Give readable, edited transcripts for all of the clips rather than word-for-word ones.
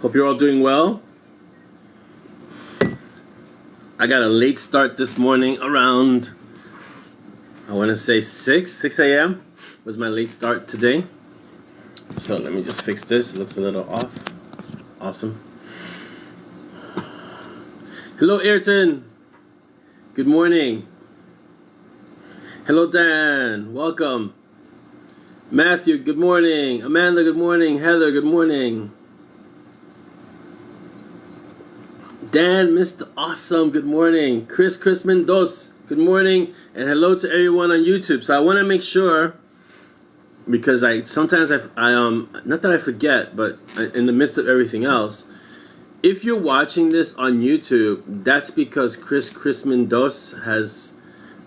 Hope you're all doing well. I got a late start this morning around, I want to say 6 a.m. was my late start today. So let me just fix this. It looks a little off. Awesome. Hello, Ayrton. Good morning. Hello, Dan. Welcome. Matthew, good morning. Amanda, good morning. Heather, good morning. Dan, Mr. Awesome, good morning. Chris Mendoza, good morning. And hello to everyone on YouTube. So I want to make sure, because sometimes not that I forget, but in the midst of everything else, if you're watching this on YouTube, that's because Chris Mendoza has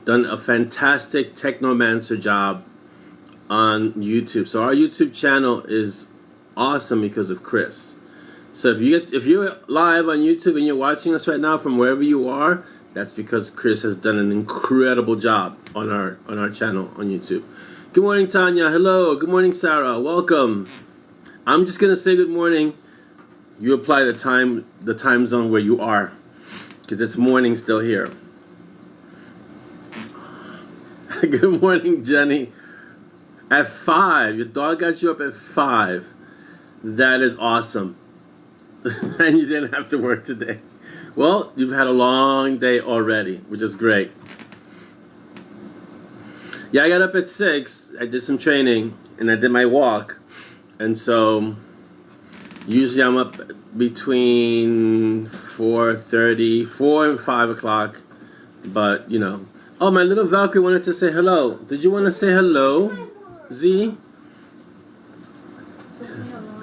done a fantastic Technomancer job on YouTube. So our YouTube channel is awesome because of Chris. So if you're live on YouTube and you're watching us right now from wherever you are, that's because Chris has done an incredible job on our channel on YouTube. Good morning, Tanya. Hello. Good morning, Sarah. Welcome. I'm just gonna say good morning. You apply the time zone where you are, because it's morning still here. Good morning, Jenny. At 5, your dog got you up at 5. That is awesome. And you didn't have to work today. Well, you've had a long day already, which is great. Yeah, I got up at 6. I did some training and I did my walk. And so usually I'm up between 4:30, 4 and 5 o'clock. But, you know. Oh, my little Valkyrie wanted to say hello. Did you want to say hello, Z?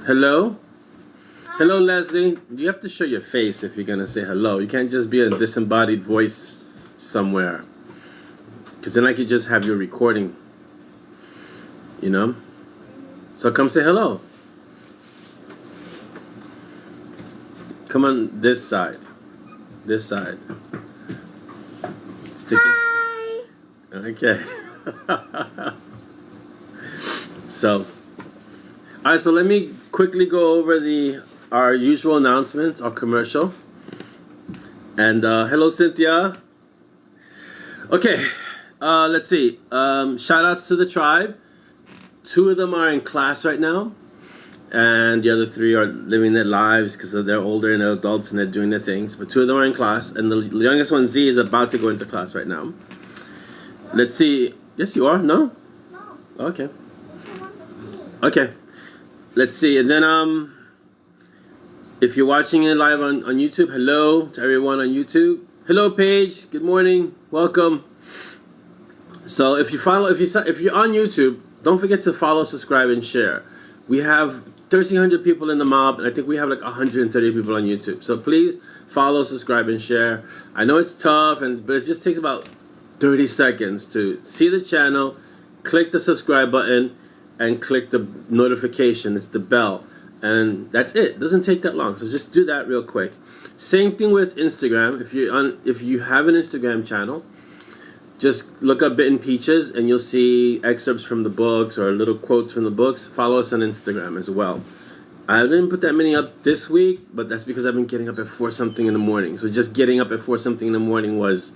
Hello? Hello, Leslie. You have to show your face if you're going to say hello. You can't just be a disembodied voice somewhere. Because then I could just have your recording. You know? So come say hello. Come on this side. This side. Stick it. Okay. So. Alright, so let me quickly go over our usual announcements, our commercial. And hello, Cynthia. Okay, let's see. Shout outs to the tribe. 2 of them are in class right now, and the other 3 are living their lives because they're older and they're adults and they're doing their things. But 2 of them are in class, and the youngest one, Z, is about to go into class right now. Let's see. Yes, you are? No? No. Okay. Okay. Let's see. And then if you're watching it live on YouTube, hello to everyone on YouTube. Hello, Paige. Good morning. Welcome. So if you're on YouTube, don't forget to follow, subscribe, and share. We have 1,300 people in the mob, and I think we have like 130 people on YouTube. So please follow, subscribe, and share. I know it's tough, but it just takes about 30 seconds to see the channel, click the subscribe button, and click the notification. It's the bell. And that's it. It doesn't take that long. So just do that real quick. Same thing with Instagram. If you have an Instagram channel, just look up Bitten Peaches and you'll see excerpts from the books or little quotes from the books. Follow us on Instagram as well. I didn't put that many up this week, but that's because I've been getting up at 4 something in the morning. So just getting up at 4 something in the morning was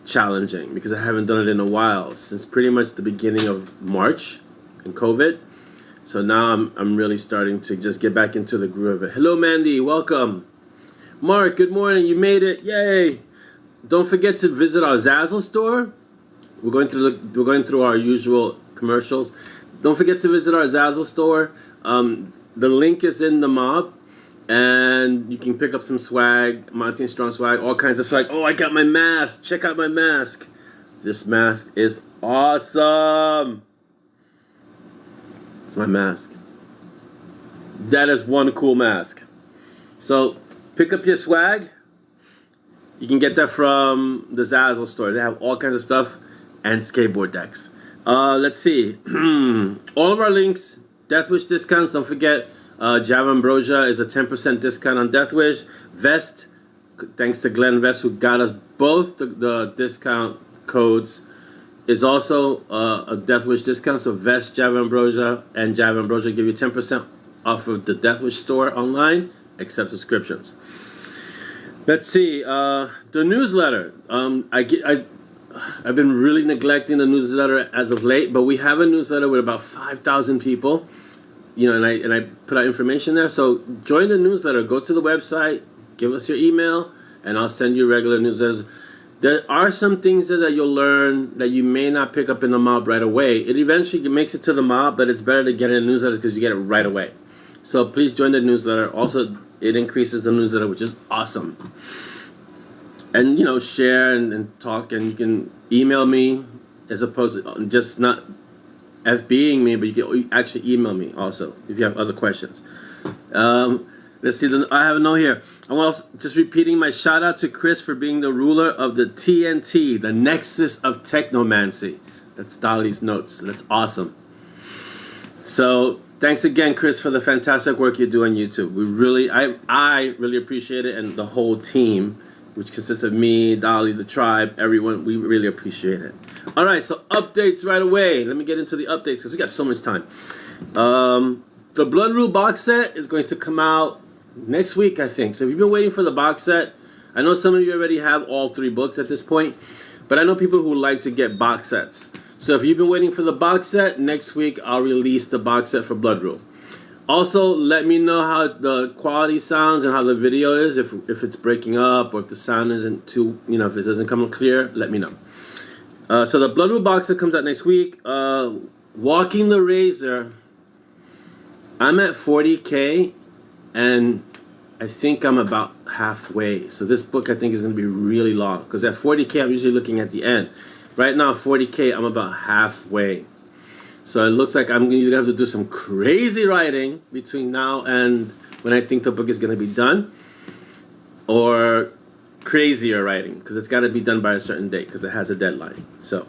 challenging because I haven't done it in a while, since pretty much the beginning of March and COVID. So now I'm really starting to just get back into the groove of it. Hello, Mandy. Welcome. Mark, good morning. You made it. Yay. Don't forget to visit our ZAZZLE store. We're going through our usual commercials. Don't forget to visit our ZAZZLE store. The link is in the mob, and you can pick up some swag, Monty Strong swag, all kinds of swag. Oh, I got my mask. Check out my mask. This mask is awesome. It's my mask. That is one cool mask. So pick up your swag. You can get that from the ZAZZLE store. They have all kinds of stuff and skateboard decks. Let's see. All of our links, Death Wish discounts. Don't forget, JAVAMBROSIA is a 10% discount on Death Wish. Vest, thanks to Glenn Vest, who got us both the discount codes, is also a Death Wish discount. So Vest, JAVAMBROSIA, and JAVAMBROSIA give you 10% off of the Death Wish store online. accept subscriptions. Let's see, the newsletter. I've been really neglecting the newsletter as of late, but we have a newsletter with about 5,000 people, you know, and I put out information there. So join the newsletter. Go to the website, give us your email, and I'll send you regular newsletters. There are some things that you'll learn that you may not pick up in the mob right away. It eventually makes it to the mob, but it's better to get in a newsletter because you get it right away. So please join the newsletter. Also, it increases the newsletter, which is awesome. And, you know, share and talk, and you can email me as opposed to just not FBing me, but you can actually email me also if you have other questions. Let's see, I have a note here. I'm also just repeating my shout out to Chris for being the ruler of the TNT, the Nexus of Technomancy. That's Dolly's notes. That's awesome. So thanks again, Chris, for the fantastic work you do on YouTube. I really appreciate it, and the whole team, which consists of me, Dolly, the tribe, everyone. We really appreciate it. All right, so updates right away. Let me get into the updates because we got so much time. The Blood Rule box set is going to come out next week, I think. So if you've been waiting for the box set, I know some of you already have all 3 books at this point, but I know people who like to get box sets. So if you've been waiting for the box set, next week I'll release the box set for Blood Rule. Also, let me know how the quality sounds and how the video is. If it's breaking up or if the sound isn't too, you know, if it doesn't come clear, let me know. So the Blood Rule box that comes out next week. Walking the Razor. I'm at 40K, and I think I'm about halfway. So this book I think is going to be really long because at 40K I'm usually looking at the end. Right now, 40K, I'm about halfway. So it looks like I'm going to have to do some crazy writing between now and when I think the book is going to be done, or crazier writing because it's got to be done by a certain date because it has a deadline. So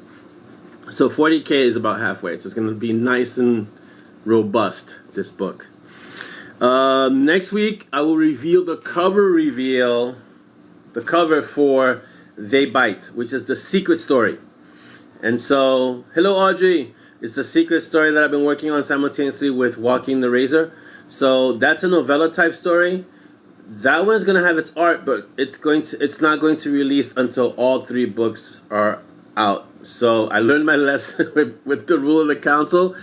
40K is about halfway. So it's going to be nice and robust, this book. Next week, I will reveal the cover for They Bite, which is the secret story. And so, hello Audrey. It's the secret story that I've been working on simultaneously with Walking the Razor. So that's a novella type story. That one is going to have its art, but it's not going to release until all 3 books are out. So I learned my lesson with the rule of the council.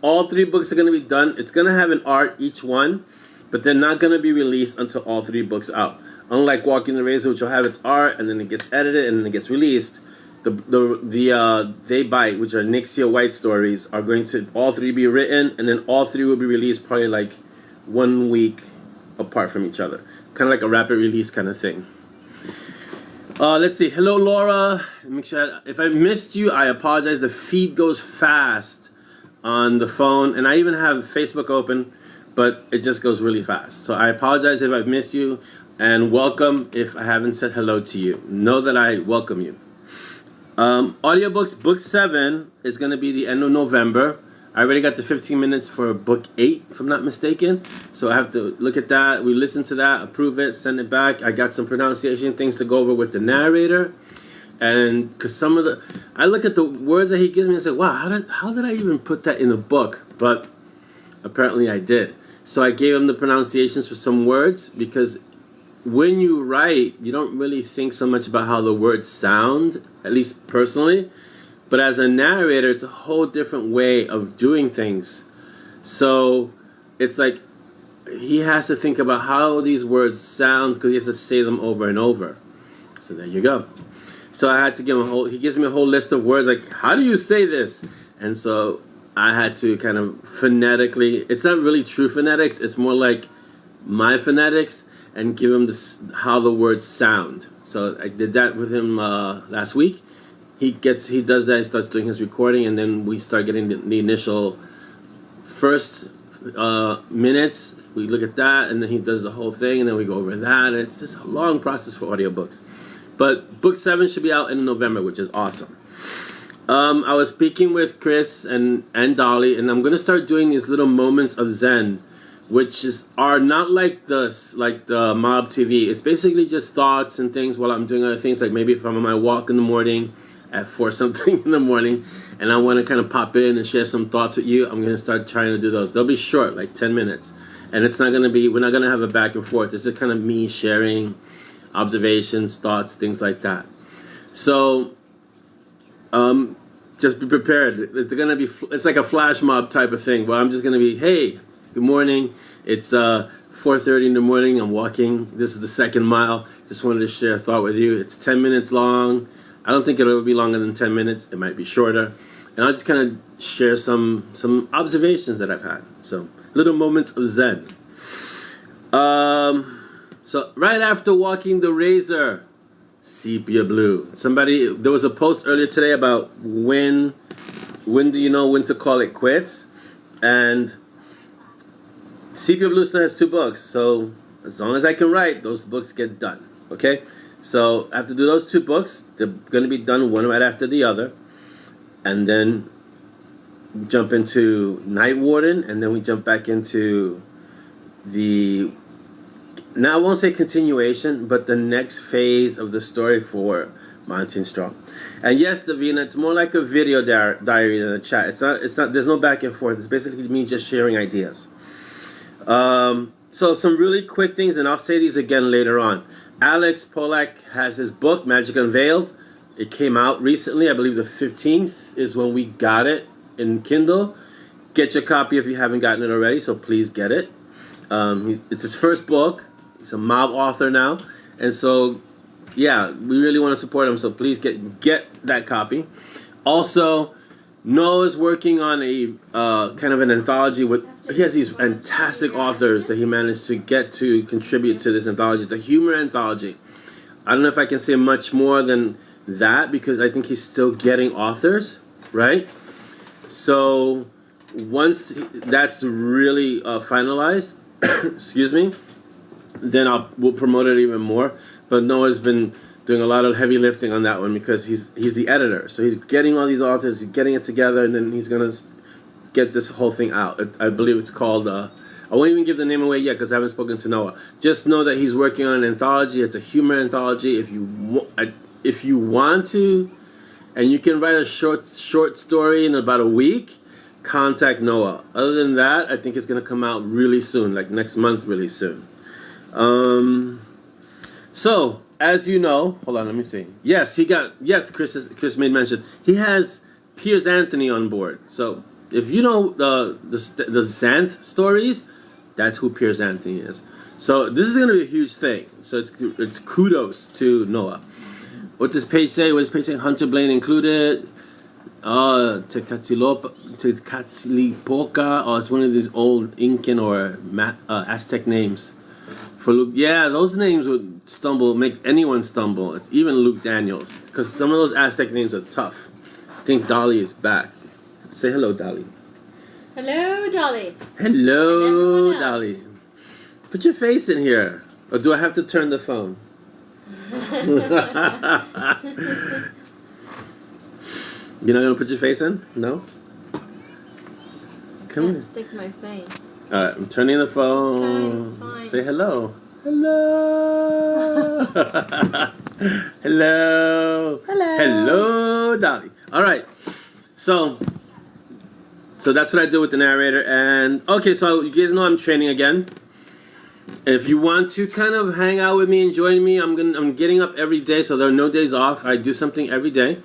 All 3 books are going to be done. It's going to have an art, each one, but they're not going to be released until all 3 books out. Unlike Walking the Razor, which will have its art, and then it gets edited, and then it gets released, the They Bite, which are Nixia White stories, are going to all 3 be written, and then all 3 will be released probably like 1 week apart from each other. Kind of like a rapid release kind of thing. Let's see. Hello, Laura. Make sure if I missed you, I apologize. The feed goes fast on the phone, and I even have Facebook open, but it just goes really fast. So I apologize if I've missed you, and welcome if I haven't said hello to you. Know that I welcome you. Audiobooks, book 7 is going to be the end of November. I already got the 15 minutes for book 8, if I'm not mistaken. So I have to look at that. We listen to that, approve it, send it back. I got some pronunciation things to go over with the narrator. And because I look at the words that he gives me and say, wow, how did I even put that in the book? But apparently I did. So I gave him the pronunciations for some words because when you write, you don't really think so much about how the words sound, at least personally. But as a narrator, it's a whole different way of doing things. So it's like he has to think about how these words sound because he has to say them over and over. So there you go. So I had to give him he gives me a whole list of words like, how do you say this? And so I had to kind of phonetically, it's not really true phonetics, it's more like my phonetics, and give him how the words sound. So I did that with him last week. He does that, he starts doing his recording, and then we start getting the initial first minutes. We look at that, and then he does the whole thing, and then we go over that. And it's just a long process for audiobooks. But book 7 should be out in November, which is awesome. I was speaking with Chris and Dolly, and I'm going to start doing these little moments of Zen, which are not like the mob TV. It's basically just thoughts and things while I'm doing other things, like maybe if I'm on my walk in the morning at 4 something in the morning and I want to kind of pop in and share some thoughts with you, I'm going to start trying to do those. They'll be short, like 10 minutes. and it's not gonna be. We're not gonna have a back and forth. It's just kind of me sharing observations, thoughts, things like that. So, just be prepared. It's gonna be. It's like a flash mob type of thing. Where I'm just gonna be, hey, good morning. It's 4:30 in the morning. I'm walking. This is the second mile. Just wanted to share a thought with you. It's 10 minutes long. I don't think it'll be longer than 10 minutes. It might be shorter. And I'll just kind of share some observations that I've had. So little moments of Zen. So right after walking the razor, sepia blue. There was a post earlier today about when do you know when to call it quits? And sepia blue still has 2 books. So as long as I can write, those books get done. Okay? So I have to do those 2 books. They're going to be done one right after the other. And then jump into Night Warden, and then we jump back into now I won't say continuation, but the next phase of the story for Monty Strong. And yes, Davina, it's more like a video diary than a chat. It's not. There's no back and forth. It's basically me just sharing ideas. So some really quick things, and I'll say these again later on. Alex Polak has his book, Magic Unveiled. It came out recently. I believe the 15th is when we got it in Kindle. Get your copy if you haven't gotten it already, so please get it. It's his first book. He's a mob author now. And so, yeah, we really want to support him, so please get that copy. Also, Noah's working on a kind of an anthology with... He has these fantastic authors that he managed to get to contribute to this anthology. It's a humor anthology. I don't know if I can say much more than that because I think he's still getting authors, right? So once that's really finalized, excuse me, then we'll promote it even more. But Noah's been doing a lot of heavy lifting on that one because he's the editor. So he's getting all these authors, he's getting it together, and then he's going to get this whole thing out. I believe it's called... I won't even give the name away yet because I haven't spoken to Noah. Just know that he's working on an anthology. It's a humor anthology. If you want to, and you can write a short story in about a week, contact Noah. Other than that, I think it's going to come out really soon, like next month, really soon. So, as you know, hold on, let me see. Yes, Chris made mention. He has Piers Anthony on board. So, if you know the Xanth stories, that's who Piers Anthony is. So, this is going to be a huge thing. So, it's kudos to Noah. What does page say? What does page say? Hunter Blaine included. Tecatlipoca. Oh, it's one of these old Incan or Aztec names. For Luke, yeah, those names would make anyone stumble. It's even Luke Daniels, because some of those Aztec names are tough. I think Dolly is back. Say hello, Dolly. Hello, Dolly. Hello, Dolly. Put your face in here. Or do I have to turn the phone? You're not going to put your face in? No? Come on. Stick my face. Alright, I'm turning the phone. It's fine. Say hello. Hello. Hello. Hello. Hello, Dolly. Alright. So that's what I do with the narrator. And okay, so you guys know I'm training again. If you want to kind of hang out with me and join me, I'm getting up every day, so there are no days off. I do something every day.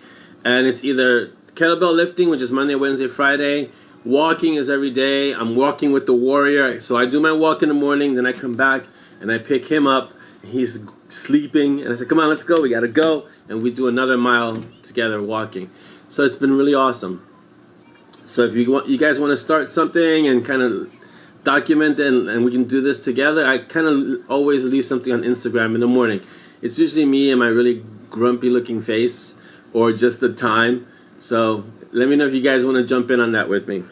And it's either kettlebell lifting, which is Monday, Wednesday, Friday. Walking is every day. I'm walking with the warrior. So I do my walk in the morning, then I come back and I pick him up. He's sleeping and I say, come on, let's go. We got to go. And we do another mile together walking. So it's been really awesome. So if you guys want to start something and kind of document it and we can do this together, I kind of always leave something on Instagram in the morning. It's usually me and my really grumpy looking face or just the time. So let me know if you guys want to jump in on that with me.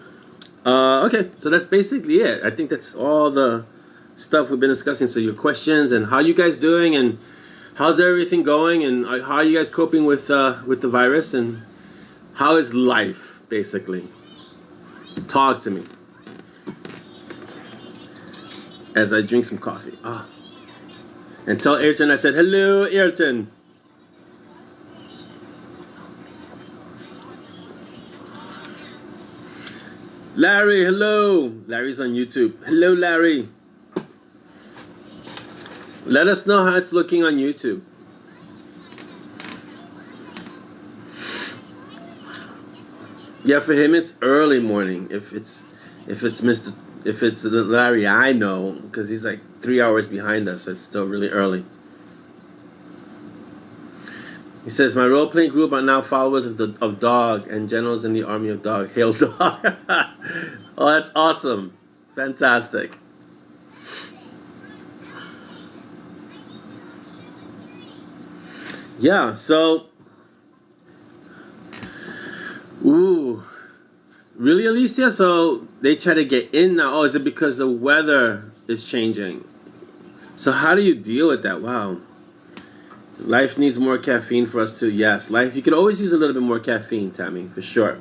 Okay, so that's basically it. I think that's all the stuff we've been discussing. So your questions and how you guys doing and how's everything going and how are you guys coping with the virus and how is life basically? Talk to me as I drink some coffee. And tell Ayrton I said hello, Ayrton. Larry, hello. Larry's on YouTube. Hello, Larry. Let us know how it's looking on YouTube. Yeah, for him it's early morning. If it's the Larry I know, because he's like 3 hours behind us, so it's still really early. He says, my role-playing group are now followers of Dog and generals in the army of Dog. Hail Dog. Oh, that's awesome. Fantastic. Yeah, so... Ooh. Really, Alicia? So they try to get in now. Oh, is it because the weather is changing? So how do you deal with that? Wow. Life needs more caffeine for us to... Yes, life. You could always use a little bit more caffeine, Tammy, for sure.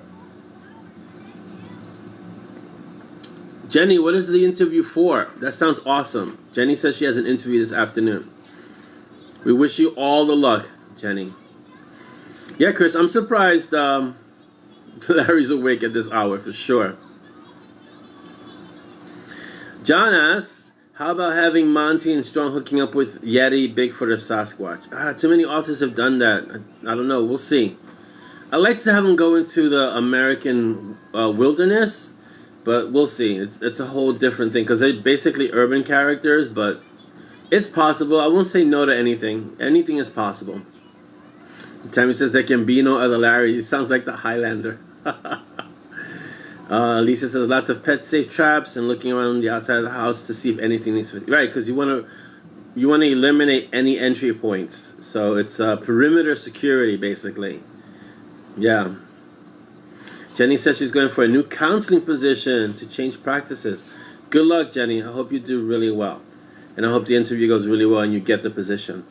Jenny, what is the interview for? That sounds awesome. Jenny says she has an interview this afternoon. We wish you all the luck, Jenny. Yeah, Chris, I'm surprised Larry's awake at this hour for sure. John asks, how about having Monty and Strong hooking up with Yeti, Bigfoot, or Sasquatch? Too many authors have done that. I don't know. We'll see. I'd like to have them go into the American wilderness, but we'll see. It's a whole different thing because they're basically urban characters, but it's possible. I won't say no to anything. Anything is possible. Tammy says there can be no other Larry. He sounds like the Highlander. Lisa says lots of pet safe traps and looking around the outside of the house to see if anything needs to... Right, because you want to eliminate any entry points. So it's perimeter security, basically. Yeah. Jenny says she's going for a new counseling position to change practices. Good luck, Jenny. I hope you do really well. And I hope the interview goes really well and you get the position.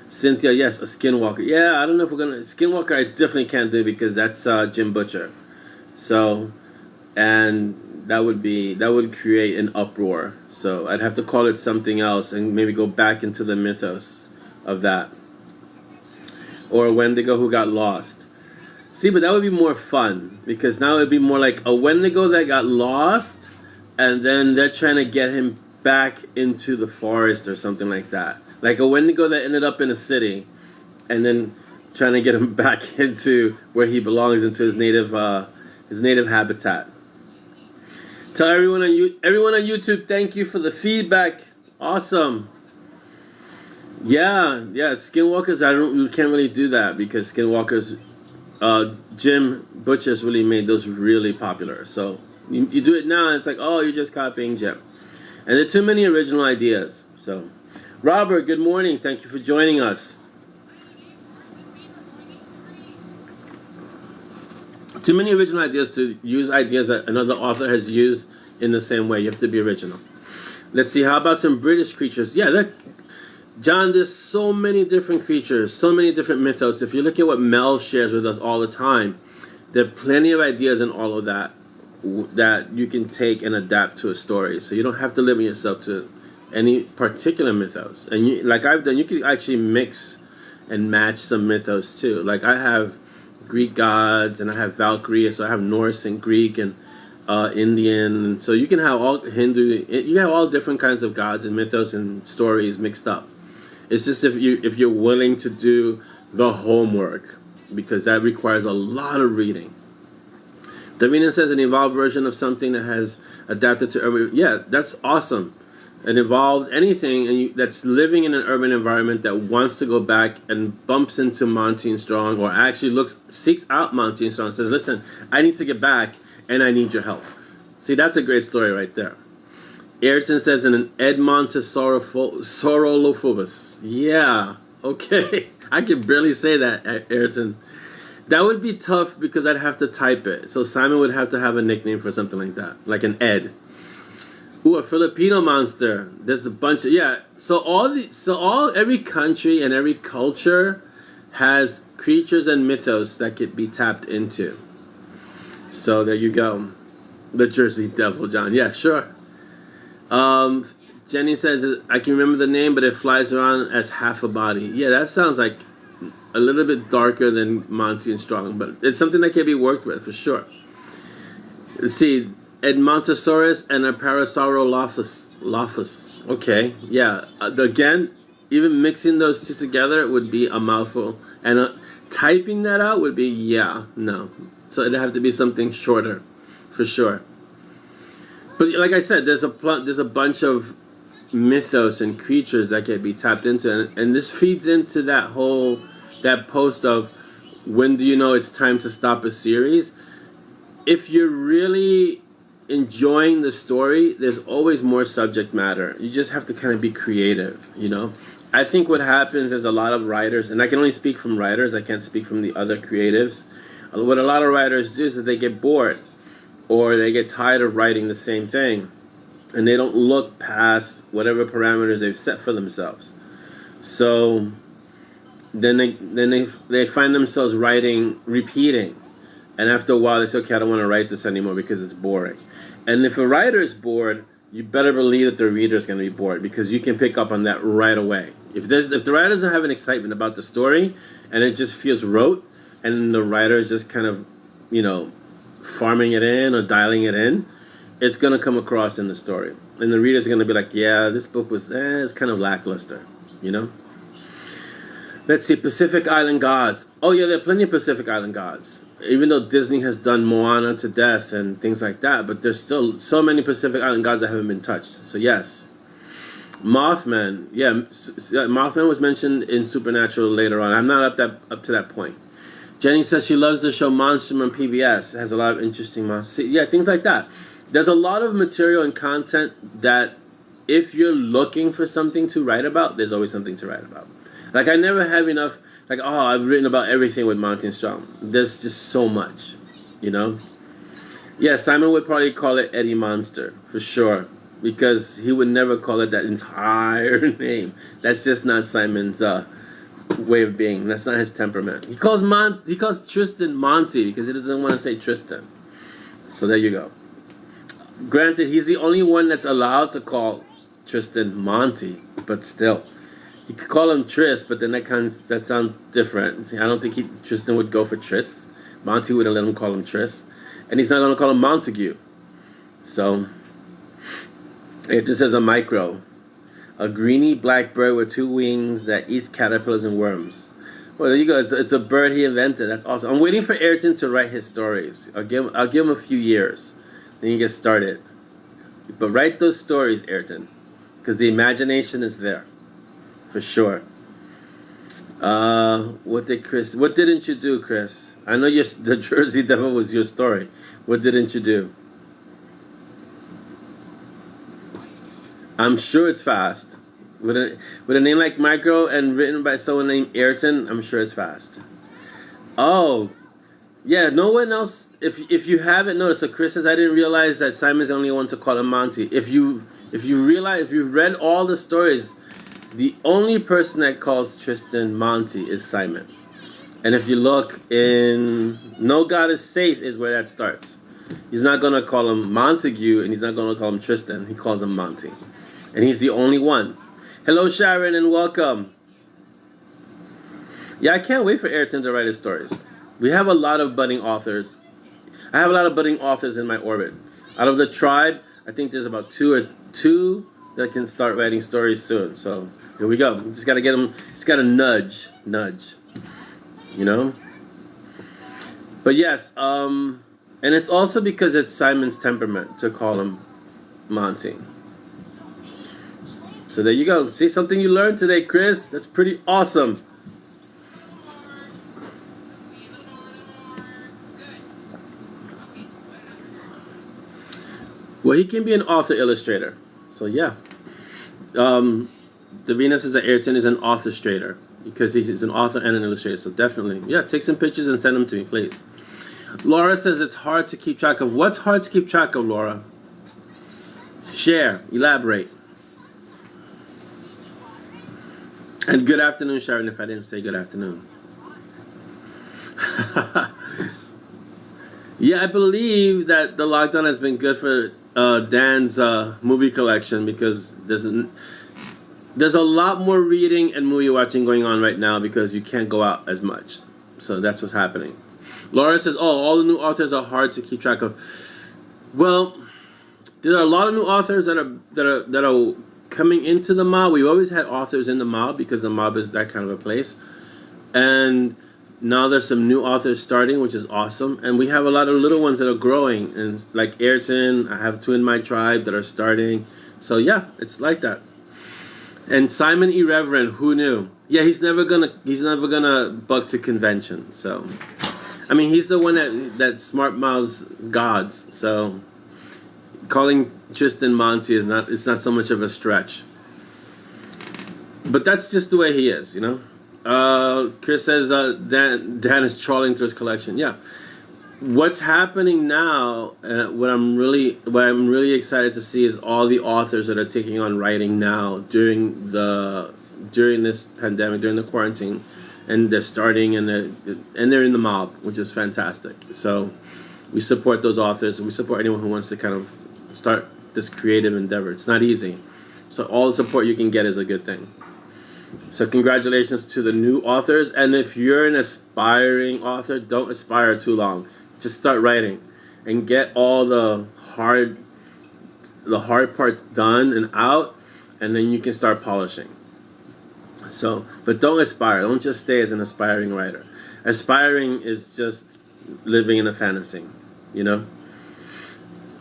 Cynthia, yes, a skinwalker. Yeah, I don't know if we're going to... Skinwalker I definitely can't do because that's Jim Butcher. So, and that would create an uproar. So I'd have to call it something else and maybe go back into the mythos of that. Or a Wendigo who got lost. See, but that would be more fun because now it would be more like a Wendigo that got lost and then they're trying to get him back into the forest or something like that. Like a Wendigo that ended up in a city and then trying to get him back into where he belongs, into his native habitat. Tell everyone on YouTube, thank you for the feedback. Awesome. Yeah, Skinwalkers, we can't really do that because Skinwalkers, Jim Butcher's really made those really popular. So you do it now and it's like, oh, you're just copying Jim. And there are too many original ideas. So, Robert, good morning. Thank you for joining us. Too many original ideas to use ideas that another author has used in the same way. You have to be original. Let's see, how about some British creatures? Yeah, John, there's so many different creatures, so many different mythos. If you look at what Mel shares with us all the time, there are plenty of ideas in all of that that you can take and adapt to a story. So you don't have to limit yourself to any particular mythos. And like I've done, you can actually mix and match some mythos too. Like I have Greek gods and I have Valkyrie, so I have Norse and Greek and Indian. So you can have all Hindu, you have all different kinds of gods and mythos and stories mixed up. It's just if you're willing to do the homework, because that requires a lot of reading. Davina says an evolved version of something that has adapted to urban. Yeah, that's awesome. An evolved anything that's living in an urban environment that wants to go back and bumps into Monty and Strong, or actually seeks out Monty and Strong and says, listen, I need to get back and I need your help. See, that's a great story right there. Ayrton says an Edmontosaurolophobus. Yeah, okay. I can barely say that, Ayrton. That would be tough because I'd have to type it. So Simon would have to have a nickname for something like that, like an Ed. Ooh, a Filipino monster. There's a bunch of, yeah. So every country and every culture has creatures and mythos that could be tapped into. So there you go. The Jersey Devil, John. Yeah, sure. Jenny says, I can remember the name, but it flies around as half a body. Yeah, that sounds like a little bit darker than Monty and Strong, but it's something that can be worked with for sure. Let's see, Edmontosaurus and a Parasaurolophus. Okay, yeah. Again, even mixing those two together would be a mouthful. And typing that out would be, yeah, no. So it'd have to be something shorter, for sure. But like I said, there's a bunch of mythos and creatures that can be tapped into, and this feeds into that post of when do you know it's time to stop a series. If you're really enjoying the story, there's always more subject matter. You just have to kind of be creative, you know. I think what happens is a lot of writers, and I can only speak from writers, I can't speak from the other creatives. What a lot of writers do is that they get bored or they get tired of writing the same thing, and they don't look past whatever parameters they've set for themselves. So then they find themselves writing, repeating, and after a while they say, okay, I don't want to write this anymore because it's boring. And if a writer is bored, you better believe that the reader is going to be bored, because you can pick up on that right away. If the writer doesn't have an excitement about the story and it just feels rote, and the writer is just kind of, you know, farming it in or dialing it in, it's going to come across in the story. And the reader's going to be like, yeah, this book was, it's kind of lackluster, you know? Let's see, Pacific Island Gods. Oh yeah, there are plenty of Pacific Island Gods. Even though Disney has done Moana to death and things like that, but there's still so many Pacific Island Gods that haven't been touched. So yes. Mothman. Yeah, Mothman was mentioned in Supernatural later on. I'm not up to that point. Jenny says she loves the show Monstrum on PBS. It has a lot of interesting monsters. Yeah, things like that. There's a lot of material and content that if you're looking for something to write about, there's always something to write about. Like, I never have enough, like, oh, I've written about everything with Monty Strong. There's just so much, you know? Yeah, Simon would probably call it Eddie Monster, for sure. Because he would never call it that entire name. That's just not Simon's way of being. That's not his temperament. He calls Tristan Monty because he doesn't want to say Tristan. So there you go. Granted, he's the only one that's allowed to call Tristan Monty, but still. You could call him Tris, but then that sounds different. I don't think Tristan would go for Tris. Monty wouldn't let him call him Tris. And he's not going to call him Montague. So, it just says a micro. A greeny black bird with 2 wings that eats caterpillars and worms. Well, there you go. It's a bird he invented. That's awesome. I'm waiting for Ayrton to write his stories. I'll give him a few years. Then you get started. But write those stories, Ayrton. Because the imagination is there. For sure. What didn't you do, Chris? I know the Jersey Devil was your story. What didn't you do? I'm sure it's fast. With a name like Micro and written by someone named Ayrton, I'm sure it's fast. Oh, yeah. No one else. If you haven't noticed, so Chris says I didn't realize that Simon's the only one to call him Monty. If you've read all the stories, the only person that calls Tristan Monty is Simon. And if you look in No God is Safe is where that starts. He's not going to call him Montague, and he's not going to call him Tristan. He calls him Monty. And he's the only one. Hello, Sharon, and welcome. Yeah, I can't wait for Ayrton to write his stories. We have a lot of budding authors. I have a lot of budding authors in my orbit. Out of the tribe, I think there's about two that can start writing stories soon. So here we go. Just got to get them. Just got to nudge, you know. But yes, and it's also because it's Simon's temperament to call him Monty. So there you go. See, something you learned today, Chris. That's pretty awesome. Well, he can be an author illustrator. So yeah. Davina says that Ayrton is an author-strator because he's an author and an illustrator. So definitely, yeah, take some pictures and send them to me, please. Laura says it's hard to keep track of. What's hard to keep track of, Laura? Share, elaborate. And good afternoon, Sharon, if I didn't say good afternoon. Yeah, I believe that the lockdown has been good for Dan's movie collection because there's a lot more reading and movie watching going on right now because you can't go out as much. So that's what's happening. Laura says, oh, all the new authors are hard to keep track of. Well, there are a lot of new authors that are coming into the mob. We've always had authors in the mob because the mob is that kind of a place. And now there's some new authors starting, which is awesome. And we have a lot of little ones that are growing. And like Ayrton, I have 2 in my tribe that are starting. So yeah, it's like that. And Simon Irreverent, who knew? Yeah, he's never gonna buck to convention. So, I mean, he's the one that smart mouths gods. So, calling Tristan Monty is not so much of a stretch. But that's just the way he is, you know. Chris says Dan is trawling through his collection. Yeah. What's happening now, what I'm really excited to see is all the authors that are taking on writing now during this pandemic, during the quarantine, and they're starting and they're in the mob, which is fantastic. So we support those authors, and we support anyone who wants to kind of start this creative endeavor. It's not easy, so all the support you can get is a good thing. So congratulations to the new authors, and if you're an aspiring author, don't aspire too long. Just start writing and get all the hard parts done and out, and then you can start polishing. So, but don't aspire. Don't just stay as an aspiring writer. Aspiring is just living in a fantasy, you know?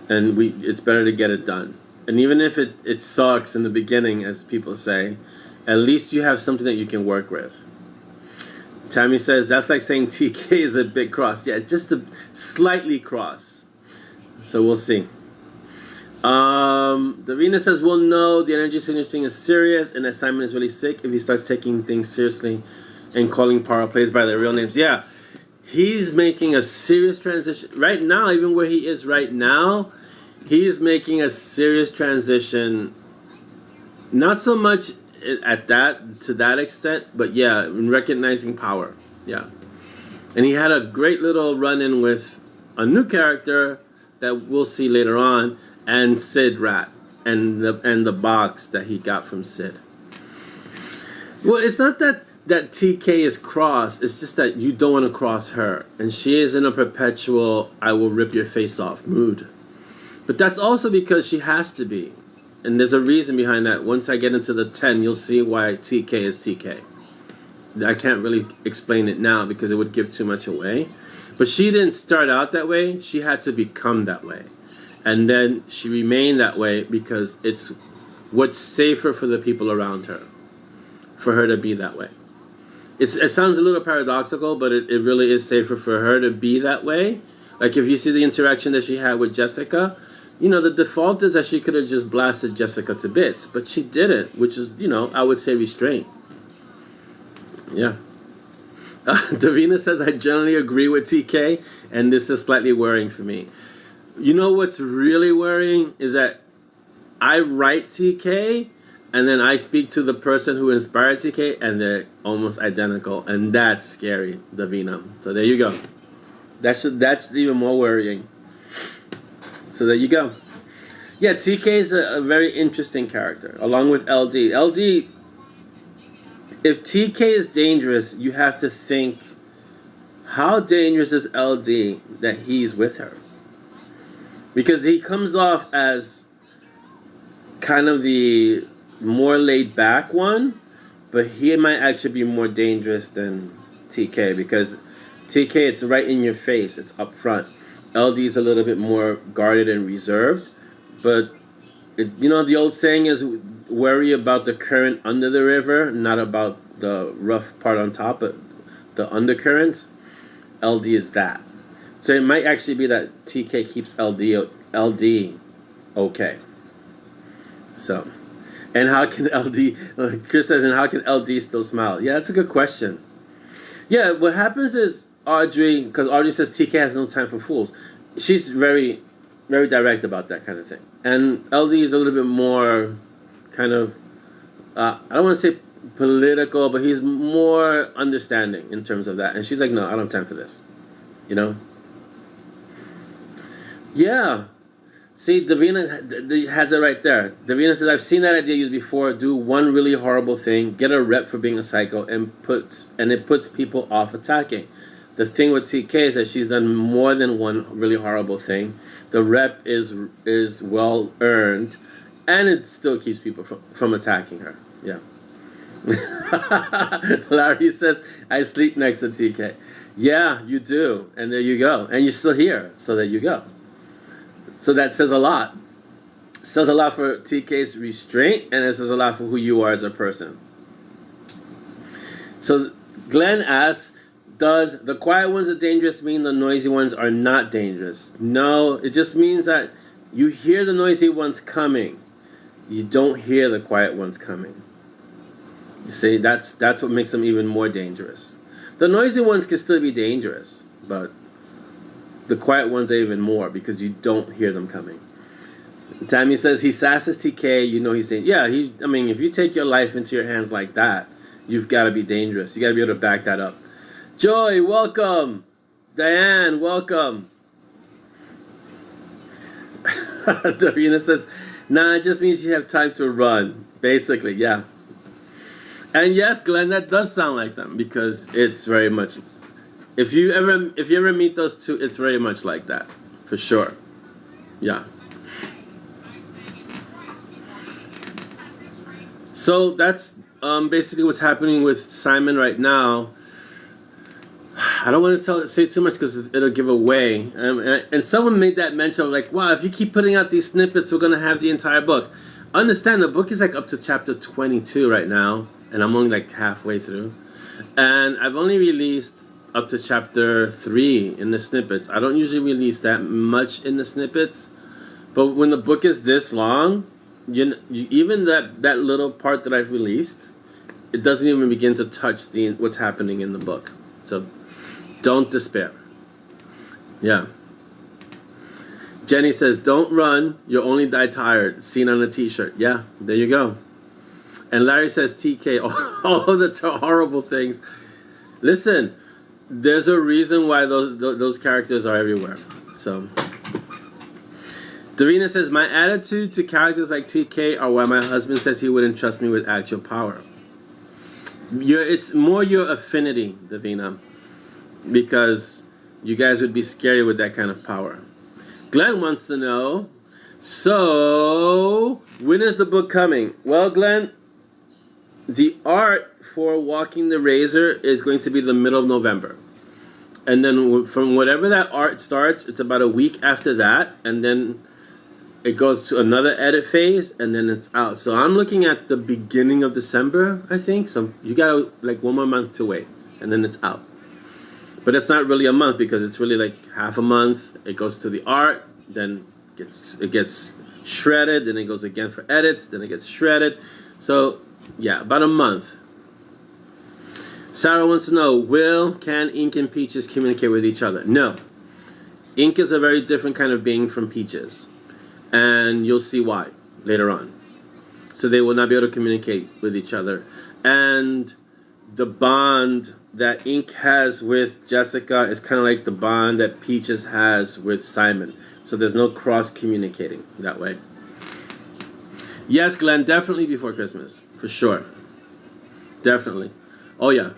And it's better to get it done. And even if it sucks in the beginning, as people say, at least you have something that you can work with. Tammy says, that's like saying TK is a bit cross. Yeah, just a slightly cross. So we'll see. Davina says, we'll know the energy signature thing is serious and that Simon is really sick if he starts taking things seriously and calling power plays by their real names. Yeah, he's making a serious transition. Right now, even where he is right now, he is making a serious transition. Not so much to that extent, but yeah, in recognizing power. Yeah. And he had a great little run-in with a new character that we'll see later on, and Sid Rat, and the box that he got from Sid. Well, it's not that TK is cross, it's just that you don't want to cross her, and she is in a perpetual I will rip your face off mood. But that's also because she has to be. And there's a reason behind that. Once I get into the 10, you'll see why TK is TK. I can't really explain it now because it would give too much away. But she didn't start out that way. She had to become that way. And then she remained that way because it's what's safer for the people around her, for her to be that way. It sounds a little paradoxical, but it really is safer for her to be that way. Like if you see the interaction that she had with Jessica, you know, the default is that she could have just blasted Jessica to bits, but she didn't, which is, you know, I would say restraint. Yeah. Davina says, I generally agree with TK, and this is slightly worrying for me. You know what's really worrying is that I write TK, and then I speak to the person who inspired TK, and they're almost identical, and that's scary, Davina. So there you go. That's even more worrying. So there you go. Yeah, TK is a very interesting character, along with LD. LD, if TK is dangerous, you have to think, how dangerous is LD that he's with her? Because he comes off as kind of the more laid back one, but he might actually be more dangerous than TK, because TK, it's right in your face, it's up front. LD is a little bit more guarded and reserved, but you know, the old saying is worry about the current under the river, not about the rough part on top, but the undercurrents. LD is that. So it might actually be that TK keeps LD okay. So, and how can LD, Chris says, and how can LD still smile? Yeah, that's a good question. Yeah, what happens is Audrey, because Audrey says TK has no time for fools. She's very, very direct about that kind of thing. And LD is a little bit more kind of, I don't want to say political, but he's more understanding in terms of that. And she's like, no, I don't have time for this. You know? Yeah. See, Davina has it right there. Davina says, I've seen that idea used before. Do one really horrible thing, get a rep for being a psycho, and it puts people off attacking. The thing with TK is that she's done more than one really horrible thing. The rep is well earned, And it still keeps people from attacking her. Yeah. Larry says, I sleep next to TK. Yeah, you do. And there you go. And you're still here. So there you go. So that says a lot. It says a lot for TK's restraint, and it says a lot for who you are as a person. So Glenn asks, does the quiet ones are dangerous mean the noisy ones are not dangerous? No, it just means that you hear the noisy ones coming. You don't hear the quiet ones coming. You see, that's what makes them even more dangerous. The noisy ones can still be dangerous, but the quiet ones are even more because you don't hear them coming. Tammy says he sasses TK, you know he's saying, yeah, I mean, if you take your life into your hands like that, you've got to be dangerous. You got to be able to back that up. Joy, welcome. Diane, welcome. Darina says, nah, it just means you have time to run. Basically, yeah. And yes, Glenn, that does sound like them because it's very much. If you ever meet those two, it's very much like that, for sure. Yeah. So that's basically what's happening with Simon right now. I don't want to say too much because it'll give away. And someone made that mention of like, wow, if you keep putting out these snippets, we're gonna have the entire book. Understand the book is like up to chapter 22 right now, and I'm only like halfway through, and I've only released up to chapter 3 in the snippets. I don't usually release that much in the snippets, but when the book is this long, you even that little part that I've released, it doesn't even begin to touch what's happening in the book. So don't despair. Yeah. Jenny says, don't run, you'll only die tired. Seen on a t-shirt. Yeah, there you go. And Larry says, TK, all of the horrible things. Listen, there's a reason why those characters are everywhere. So, Davina says, my attitude to characters like TK are why my husband says he wouldn't trust me with actual power. It's more your affinity, Davina, because you guys would be scary with that kind of power. Glenn wants to know, so when is the book coming? Well, Glenn, the art for Walking the Razor is going to be the middle of November. And then from whatever that art starts, it's about a week after that. And then it goes to another edit phase, and then it's out. So I'm looking at the beginning of December, I think. So you got like 1 more month to wait, and then it's out. But it's not really a month because it's really like half a month. It goes to the art, then it gets shredded, then it goes again for edits, then it gets shredded. So yeah, about a month. Sarah wants to know, can Ink and Peaches communicate with each other? No. Ink is a very different kind of being from Peaches. And you'll see why later on. So they will not be able to communicate with each other. And the bond that Ink has with Jessica is kind of like the bond that Peaches has with Simon. So there's no cross-communicating that way. Yes, Glenn, definitely before Christmas. For sure. Definitely. Oh, yeah.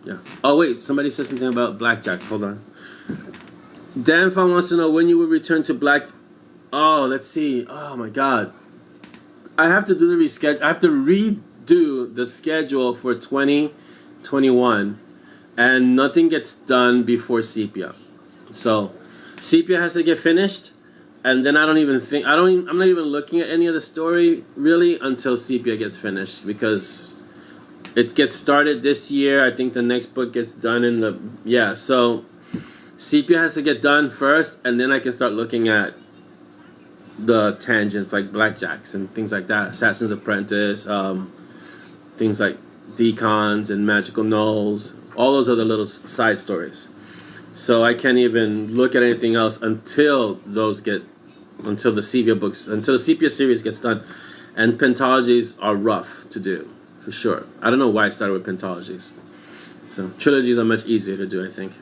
Yeah. Oh, wait. Somebody said something about blackjacks. Hold on. Dan Fan wants to know when you will return to black... Oh, let's see. Oh, my God. I have to do the reschedule. I have to redo the schedule for 2021. And nothing gets done before Sepia. So, Sepia has to get finished. And then I don't even think... I'm not even looking at any of the story, really, until Sepia gets finished. Because it gets started this year. I think the next book gets done in the... Yeah, so... Sepia has to get done first. And then I can start looking at the tangents like blackjacks and things like that. Assassin's Apprentice. Things like Decons and Magical Knolls. All those other little side stories. So I can't even look at anything else until until the Sepia series gets done. And pentologies are rough to do, for sure. I don't know why I started with pentologies. So trilogies are much easier to do, I think.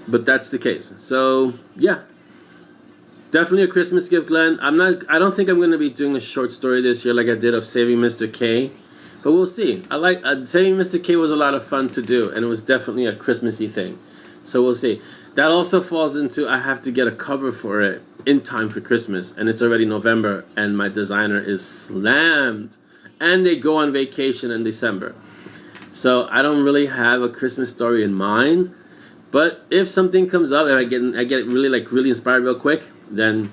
But that's the case. So yeah, definitely a Christmas gift, Glenn. I don't think I'm going to be doing a short story this year like I did of Saving Mr. K. But we'll see. I like Saving Mr. K was a lot of fun to do, and it was definitely a Christmassy thing. So we'll see. That also falls into I have to get a cover for it in time for Christmas, and it's already November, and my designer is slammed, and they go on vacation in December. So I don't really have a Christmas story in mind, but if something comes up and I get really inspired real quick, then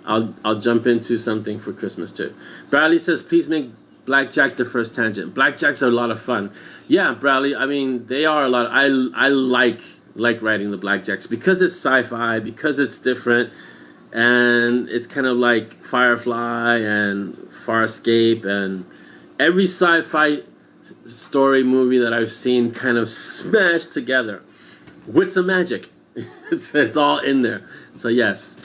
I'll jump into something for Christmas too. Bradley says, please make Blackjack the first tangent. Blackjacks are a lot of fun. Yeah, Bradley. I mean, they are a lot. I like writing the Blackjacks because it's sci-fi, because it's different, and it's kind of like Firefly and Farscape and every sci-fi story movie that I've seen kind of smashed together with some magic. It's all in there. So yes.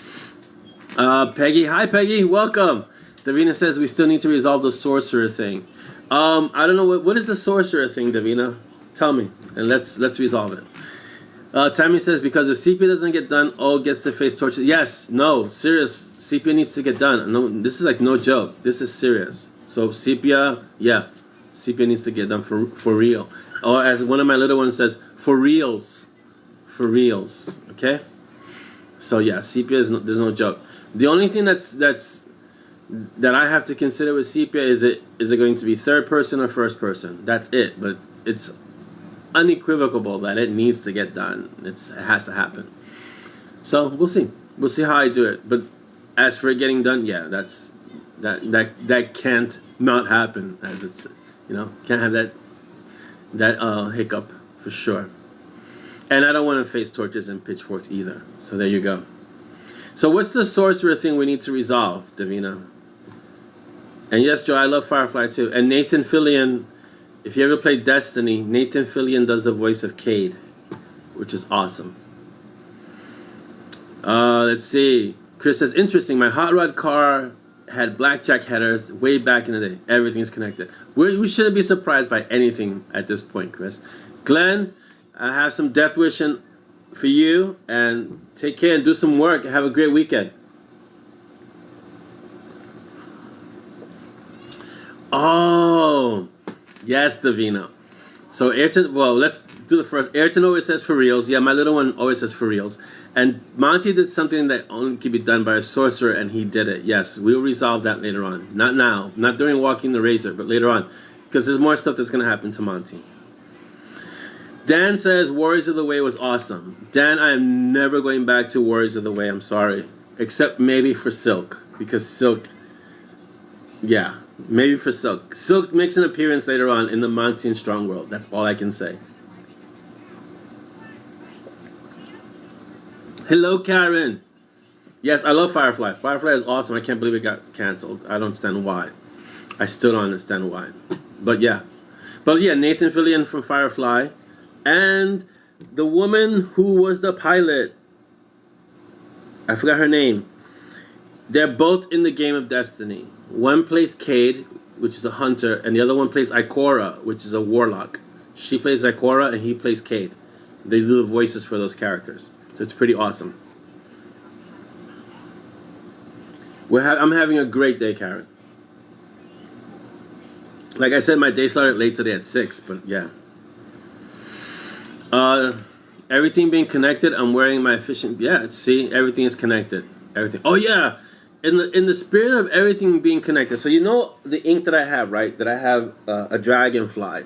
Peggy, hi Peggy, welcome. Davina says we still need to resolve the sorcerer thing. I don't know what is the sorcerer thing, Davina. Tell me, and let's resolve it. Tammy says because if sepia doesn't get done, O gets to face torture. Yes, no, serious. Sepia needs to get done. No, this is like no joke. This is serious. So sepia, yeah, sepia needs to get done for real. Or as one of my little ones says, for reals, okay. So yeah, sepia there's no joke. The only thing that I have to consider with sepia is it going to be third person or first person. That's it. But it's unequivocal that it needs to get done. It has to happen. So we'll see. We'll see how I do it. But as for it getting done, yeah, that can't not happen. As it's can't have that hiccup for sure. And I don't want to face torches and pitchforks either. So there you go. So what's the sorcerer thing we need to resolve, Davina? And yes, Joe, I love Firefly too. And Nathan Fillion, if you ever played Destiny, Nathan Fillion does the voice of Cade, which is awesome. Let's see. Chris says, interesting. My hot rod car had blackjack headers way back in the day. Everything's connected. We shouldn't be surprised by anything at this point, Chris. Glenn, I have some death wishing for you, and take care and do some work. Have a great weekend. Oh, yes, Davina. So Ayrton, well, let's do the first. Ayrton always says for reals. Yeah, my little one always says for reals. And Monty did something that only can be done by a sorcerer, and he did it. Yes, we'll resolve that later on. Not now. Not during Walking the Razor, but later on. Because there's more stuff that's going to happen to Monty. Dan says Warriors of the Way was awesome. Dan, I am never going back to Warriors of the Way. I'm sorry. Except maybe for Silk. Because Silk... Yeah. Maybe for Silk. Silk makes an appearance later on in the Monty Strong world. That's all I can say. Hello, Karen. Yes, I love Firefly. Firefly is awesome. I can't believe it got canceled. I don't understand why. I still don't understand why. But yeah. But yeah, Nathan Fillion from Firefly. And the woman who was the pilot. I forgot her name. They're both in the game of Destiny. One plays Cade, which is a hunter, and the other one plays Ikora, which is a warlock. She plays Ikora and he plays Cade. They do the voices for those characters. So it's pretty awesome. I'm having a great day, Karen. Like I said, my day started late today at 6, but yeah. Everything being connected, I'm wearing my efficient... Yeah, see, everything is connected. Everything. Oh, yeah. In the spirit of everything being connected. So you know the ink that I have, right? That I have a dragonfly.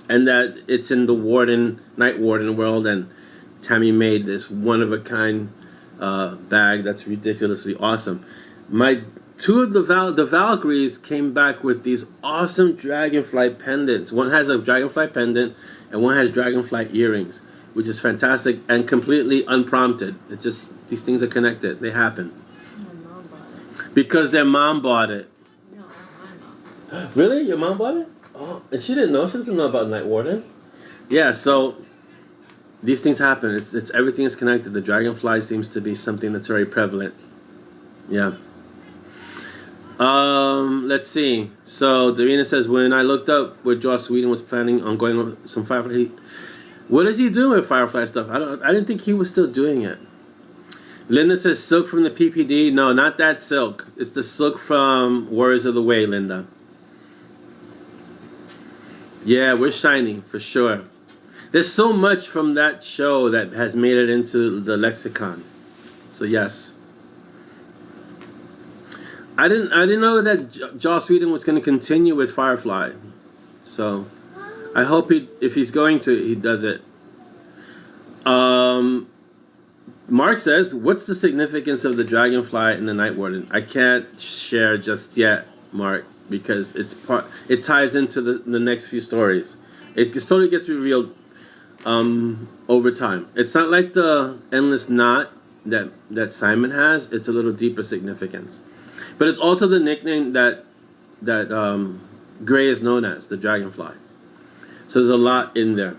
And that it's in the Night Warden world. And Tammy made this one-of-a-kind bag that's ridiculously awesome. Two of the Valkyries came back with these awesome dragonfly pendants. One has a dragonfly pendant and one has dragonfly earrings, which is fantastic and completely unprompted. It's just, these things are connected. They happen. My mom bought it. Because their mom bought it. No, my mom. Really? Your mom bought it? Oh, and she didn't know. She doesn't know about Night Warden. Yeah, so these things happen. It's everything is connected. The dragonfly seems to be something that's very prevalent. Yeah. Let's see. So Darina says, when I looked up where Joss Whedon was planning on going on some Firefly, what is he doing with Firefly stuff? I didn't think he was still doing it. Linda says Silk from the PPD. No, not that Silk. It's the Silk from Warriors of the Way, Linda. Yeah, we're shiny for sure. There's so much from that show that has made it into the lexicon. So yes. I didn't know that Joss Whedon was going to continue with Firefly. So I hope if he's going to, he does it. Mark says, what's the significance of the dragonfly and the Night Warden? I can't share just yet, Mark, because it ties into the next few stories. The story gets revealed over time. It's not like the Endless Knot that Simon has. It's a little deeper significance. But it's also the nickname that Gray is known as, the dragonfly. So there's a lot in there.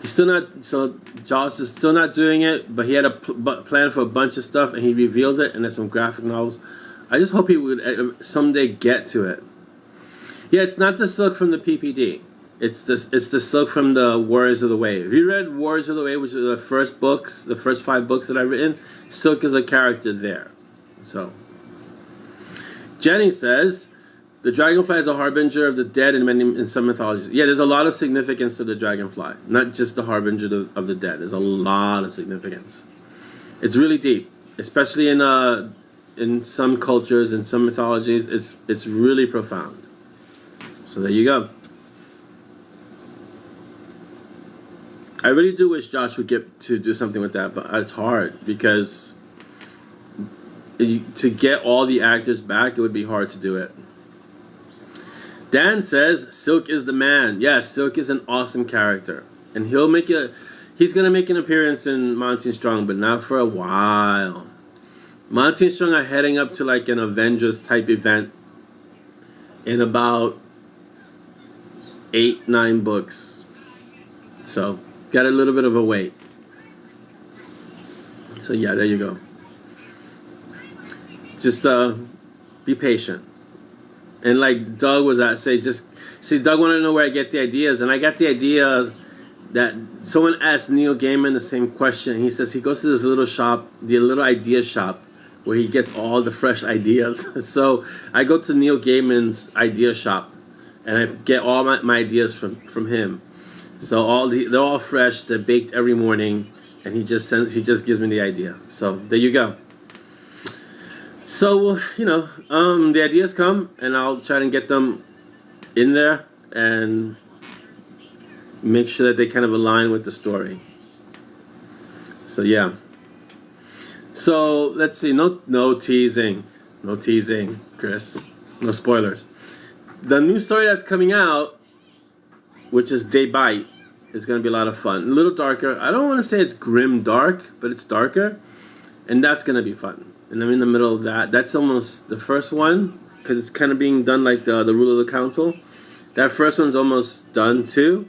He's still not, so Joss is still not doing it, but he had a plan for a bunch of stuff, and he revealed it, and there's some graphic novels. I just hope he would someday get to it. Yeah, it's not the silk from the PPD. It's the silk from the Warriors of the Wave. Have you read Warriors of the Wave, which are the first 5 books that I've written? Silk is a character there. So Jenny says, the dragonfly is a harbinger of the dead in some mythologies. Yeah, there's a lot of significance to the dragonfly. Not just the harbinger of the dead. There's a lot of significance. It's really deep. Especially in some cultures, in some mythologies. It's really profound. So there you go. I really do wish Josh would get to do something with that, but it's hard because to get all the actors back, it would be hard to do it. Dan says Silk is the man. Yes, Silk is an awesome character, and he's gonna make an appearance in Monty Strong, but not for a while. Monty Strong are heading up to like an Avengers type event in about 8-9 books, so got a little bit of a wait. So yeah, there you go. Just be patient. And like Doug was at, Doug wanted to know where I get the ideas, and I got the idea that someone asked Neil Gaiman the same question. He says he goes to this little shop, the little idea shop, where he gets all the fresh ideas. So I go to Neil Gaiman's idea shop, and I get all my ideas from him. So they're all fresh, they're baked every morning, and he just gives me the idea. So there you go. So, the ideas come, and I'll try to get them in there and make sure that they kind of align with the story. So, yeah. So, let's see. No teasing. No teasing, Chris. No spoilers. The new story that's coming out, which is Day Bite, is going to be a lot of fun. A little darker. I don't want to say it's grim dark, but it's darker. And that's going to be fun. And I'm in the middle of that. That's almost the first one, because it's kind of being done like the Rule of the Council. That first one's almost done too.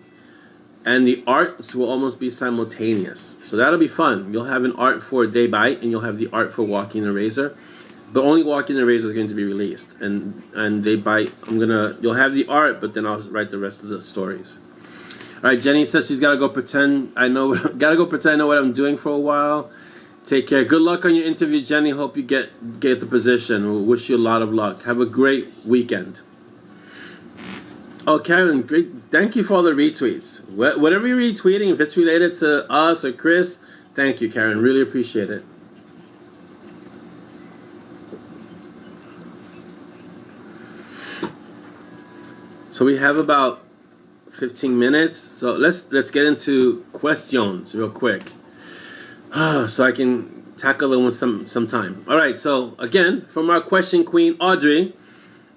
And the arts will almost be simultaneous. So that'll be fun. You'll have an art for Day Bite, and you'll have the art for Walking the Razor. But only Walking the Razor is going to be released. And Day Bite, you'll have the art, but then I'll write the rest of the stories. Alright, Jenny says she's gotta go pretend I know what I'm doing for a while. Take care. Good luck on your interview, Jenny. Hope you get the position. We'll wish you a lot of luck. Have a great weekend. Oh, Karen, great. Thank you for all the retweets. Whatever you're retweeting, if it's related to us or Chris, thank you, Karen. Really appreciate it. So we have about 15 minutes. So let's get into questions real quick. So I can tackle them with some time. All right, so again, from our question queen, Audrey,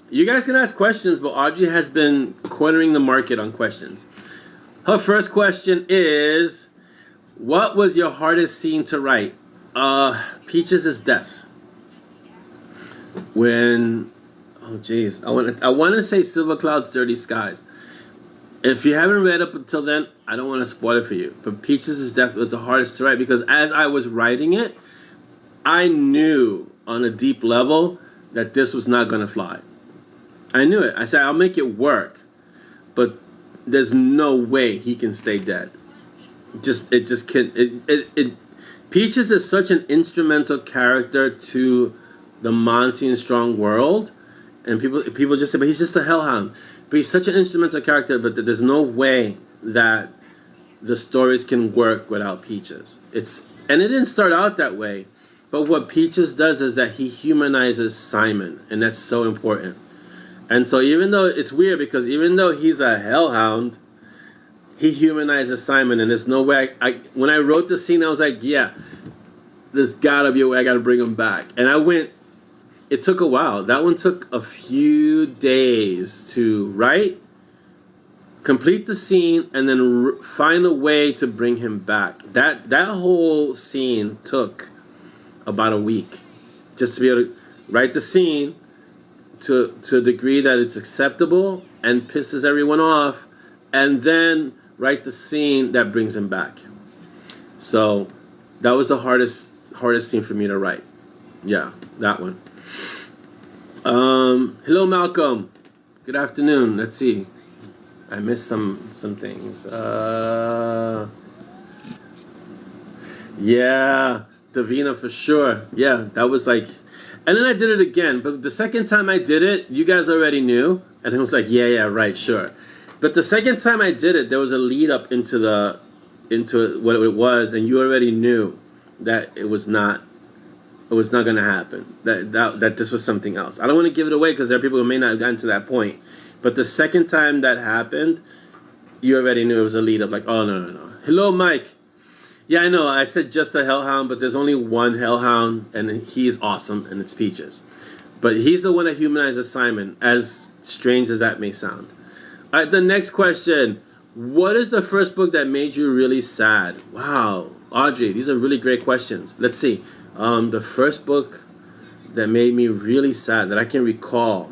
you guys can ask questions, but Audrey has been cornering the market on questions. Her first question is, what was your hardest scene to write? Peaches' death. I want to say Silver Clouds, Dirty Skies. If you haven't read up until then, I don't want to spoil it for you. But Peaches' death was the hardest to write because as I was writing it, I knew on a deep level that this was not going to fly. I knew it. I said, I'll make it work. But there's no way he can stay dead. It just can't. Peaches is such an instrumental character to the Monty and Strong world. And people just say, but he's just a hellhound. But he's such an instrumental character, but there's no way that the stories can work without Peaches. And it didn't start out that way. But what Peaches does is that he humanizes Simon, and that's so important. And so even though it's weird, because even though he's a hellhound, he humanizes Simon, and there's no way. When I wrote the scene, I was like, yeah, there's gotta be a way I gotta bring him back. And it took a while. That one took a few days to write, complete the scene, and then find a way to bring him back. That whole scene took about a week, just to be able to write the scene to a degree that it's acceptable and pisses everyone off, and then write the scene that brings him back. So that was the hardest scene for me to write. Yeah, that one. Hello, Malcolm. Good afternoon. Let's see. I missed some things. Yeah, Davina for sure. Yeah, that was like, and then I did it again. But the second time I did it, you guys already knew, and it was like, yeah, right, sure. But the second time I did it, there was a lead up into what it was, and you already knew that it was not going to happen. That this was something else. I don't want to give it away because there are people who may not have gotten to that point. But the second time that happened, you already knew it was a lead up. Like, oh no. Hello, Mike. Yeah, I know. I said just a hellhound, but there's only one hellhound, and he's awesome, and it's Peaches. But he's the one that humanizes Simon, as strange as that may sound. All right, the next question. What is the first book that made you really sad? Wow, Audrey, these are really great questions. Let's see. The first book that made me really sad that I can recall.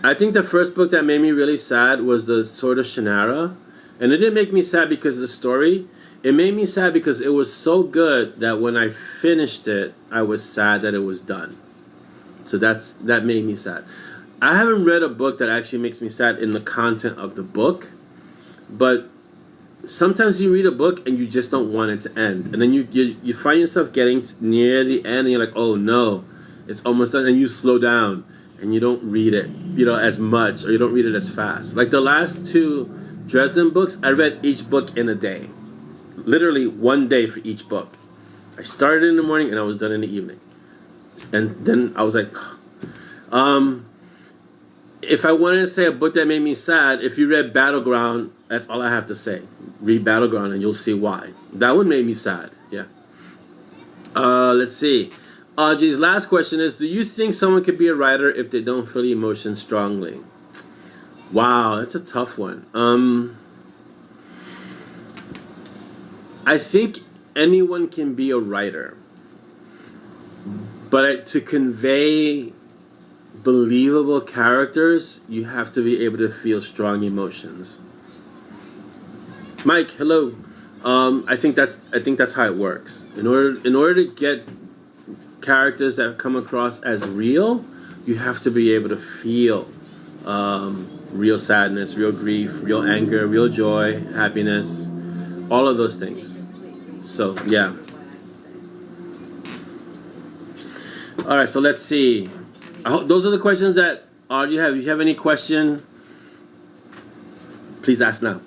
I think the first book that made me really sad was The Sword of Shannara. And it didn't make me sad because of the story. It made me sad because it was so good that when I finished it, I was sad that it was done. So that made me sad. I haven't read a book that actually makes me sad in the content of the book, but sometimes you read a book and you just don't want it to end, and then you find yourself getting near the end and you're like, oh no, it's almost done, and you slow down and you don't read it, as much, or you don't read it as fast. Like the last two Dresden books, I read each book in a day, literally one day for each book. I started in the morning and I was done in the evening, and then I was like, if I wanted to say a book that made me sad, if you read Battleground, that's all I have to say. Read Battleground and you'll see why. That one made me sad, yeah. Let's see. Audrey's last question is, do you think someone could be a writer if they don't feel emotion strongly? Wow, that's a tough one. I think anyone can be a writer. But to convey believable characters, you have to be able to feel strong emotions. Mike, hello. I think that's how it works. In order to get characters that come across as real, you have to be able to feel real sadness, real grief, real anger, real joy, happiness, all of those things. So yeah. All right, so let's see. I hope those are the questions that you have. If you have any question, please ask now.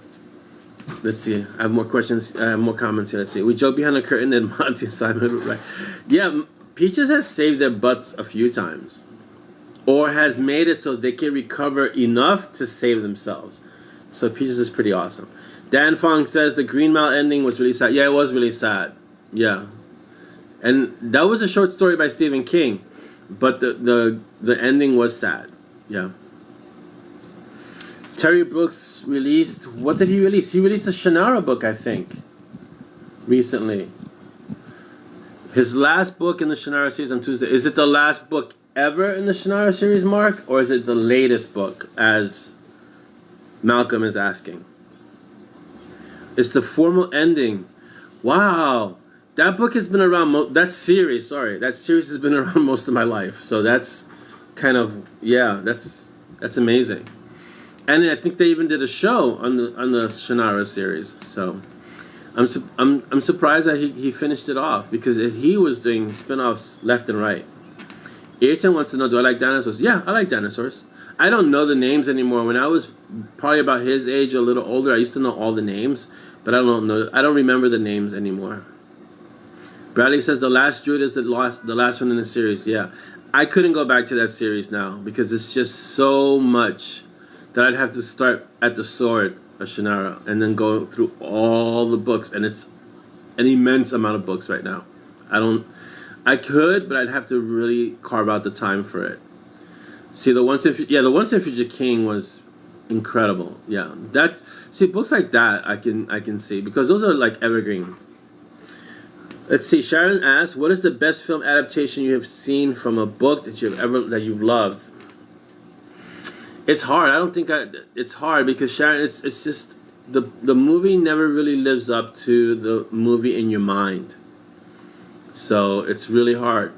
Let's see. I have more questions. I have more comments here. Let's see. We joke behind the curtain and Monty and Simon, right? Yeah, Peaches has saved their butts a few times, or has made it so they can recover enough to save themselves. So Peaches is pretty awesome. Dan Fong says the Green Mile ending was really sad. Yeah, it was really sad. Yeah, and that was a short story by Stephen King. But the ending was sad. Yeah. Terry Brooks released, what did he release? He released a Shannara book, I think, recently. His last book in the Shannara series on Tuesday. Is it the last book ever in the Shannara series, Mark? Or is it the latest book, as Malcolm is asking? It's the formal ending. Wow. That book has been around, that series has been around most of my life. So that's kind of, yeah, that's amazing. And I think they even did a show on the Shannara series. So I'm surprised that he finished it off, because he was doing spin-offs left and right. Ayrton wants to know, do I like dinosaurs? Yeah, I like dinosaurs. I don't know the names anymore. When I was probably about his age, a little older, I used to know all the names, but I don't remember the names anymore. Bradley says the last Druid is the last one in the series. Yeah, I couldn't go back to that series now because it's just so much that I'd have to start at the Sword of Shannara and then go through all the books, and it's an immense amount of books right now. I could, but I'd have to really carve out the time for it. See, the Once and Future King was incredible. Yeah, books like that I can see because those are like evergreen. Let's see. Sharon asks, "What is the best film adaptation you have seen from a book that you've loved?" It's hard. I don't think it's hard because Sharon, it's just the movie never really lives up to the movie in your mind. So it's really hard.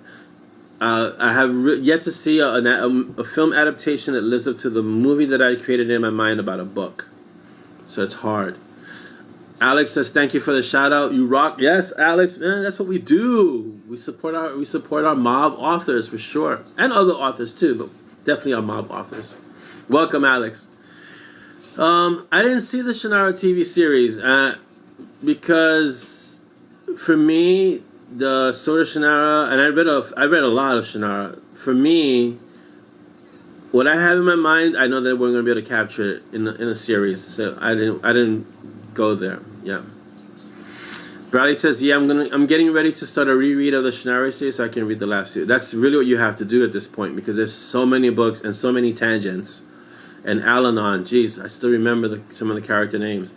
I have yet to see a film adaptation that lives up to the movie that I created in my mind about a book. So it's hard. Alex says, "Thank you for the shout out. You rock." Yes, Alex, man, that's what we do. We support our mob authors for sure, and other authors too, but definitely our mob authors. Welcome, Alex. I didn't see the Shannara TV series because for me, the Sword of Shannara, and I read a lot of Shannara. For me, what I have in my mind, I know that we're going to be able to capture it in a series. So I didn't go there. Yeah. Bradley says, "Yeah, I'm getting ready to start a reread of the Shannara series so I can read the last two." That's really what you have to do at this point because there's so many books and so many tangents. And Al-Anon, geez, I still remember some of the character names.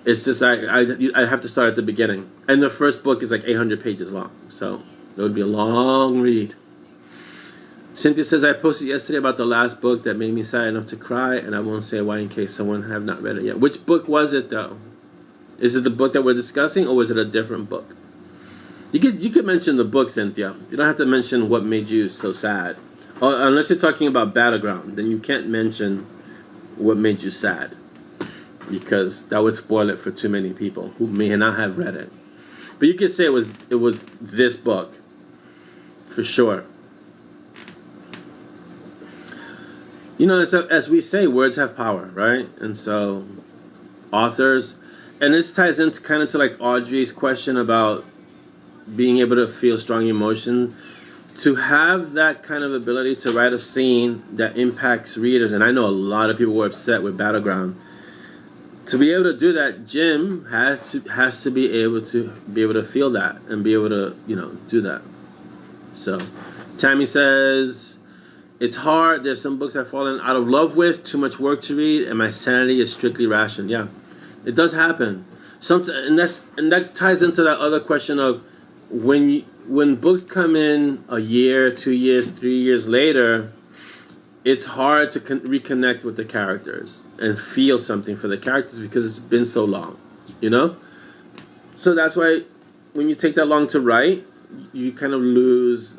It's just I have to start at the beginning. And the first book is like 800 pages long. So it would be a long read. Cynthia says, "I posted yesterday about the last book that made me sad enough to cry, and I won't say why in case someone have not read it yet." Which book was it though? Is it the book that we're discussing, or was it a different book? You could mention the book, Cynthia. You don't have to mention what made you so sad. Unless you're talking about Battleground, then you can't mention what made you sad, because that would spoil it for too many people who may not have read it. But you could say it was this book for sure. You know, as we say, words have power, right? And so authors, and this ties into kind of to like Audrey's question about being able to feel strong emotion. To have that kind of ability to write a scene that impacts readers, and I know a lot of people were upset with Battleground. To be able to do that, Jim has to be able to feel that and be able to, do that. So Tammy says, "It's hard. There's some books I've fallen out of love with, too much work to read, and my sanity is strictly rationed." Yeah, it does happen. And that ties into that other question of when books come in a year, 2 years, 3 years later, it's hard to reconnect with the characters and feel something for the characters because it's been so long, So that's why when you take that long to write, you kind of lose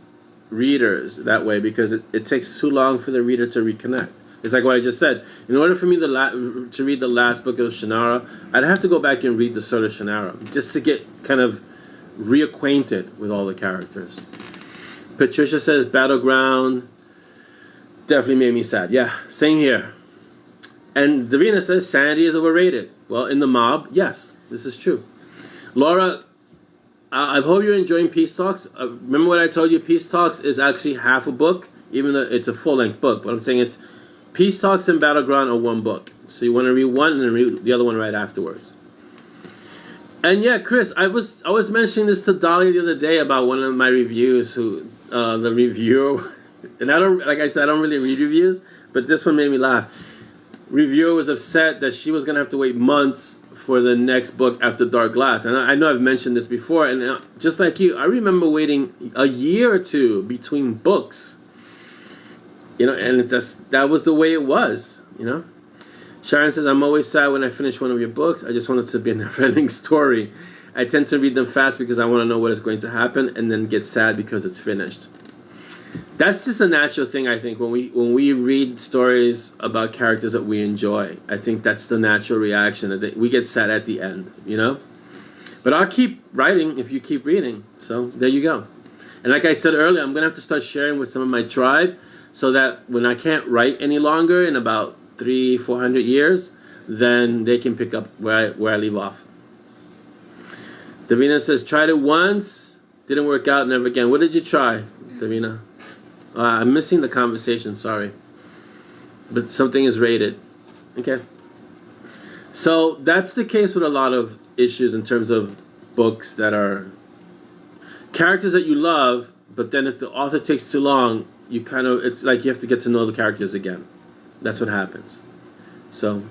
readers that way because it takes too long for the reader to reconnect. It's like what I just said. In order for me to read the last book of Shannara, I'd have to go back and read the Sword of Shannara just to get kind of reacquainted with all the characters. Patricia says, "Battleground definitely made me sad." Yeah, same here. And Davina says, "Sanity is overrated." Well, in the mob, yes, this is true. Laura, I hope you're enjoying Peace Talks. Remember what I told you? Peace Talks is actually half a book, even though it's a full-length book. But I'm saying it's Peace Talks and Battleground are one book. So you want to read one and then read the other one right afterwards. And yeah, Chris, I was mentioning this to Dolly the other day about one of my reviews. The reviewer, and I don't really read reviews, but this one made me laugh. Reviewer was upset that she was gonna have to wait months for the next book after Dark Glass, and I know I've mentioned this before. And just like you, I remember waiting a year or two between books. And that was the way it was. Sharon says, "I'm always sad when I finish one of your books. I just want it to be a never-ending story. I tend to read them fast because I want to know what is going to happen and then get sad because it's finished." That's just a natural thing, I think, when we read stories about characters that we enjoy. I think that's the natural reaction, that we get sad at the end, But I'll keep writing if you keep reading. So there you go. And like I said earlier, I'm gonna have to start sharing with some of my tribe, so that when I can't write any longer in about 300-400 years, then they can pick up where I leave off. Davina says, tried it once, didn't work out, never again. What did you try, Davina? I'm missing the conversation, sorry. But something is rated. Okay. So that's the case with a lot of issues in terms of books that are characters that you love, but then if the author takes too long, you kind of, it's like you have to get to know the characters again. That's what happens. So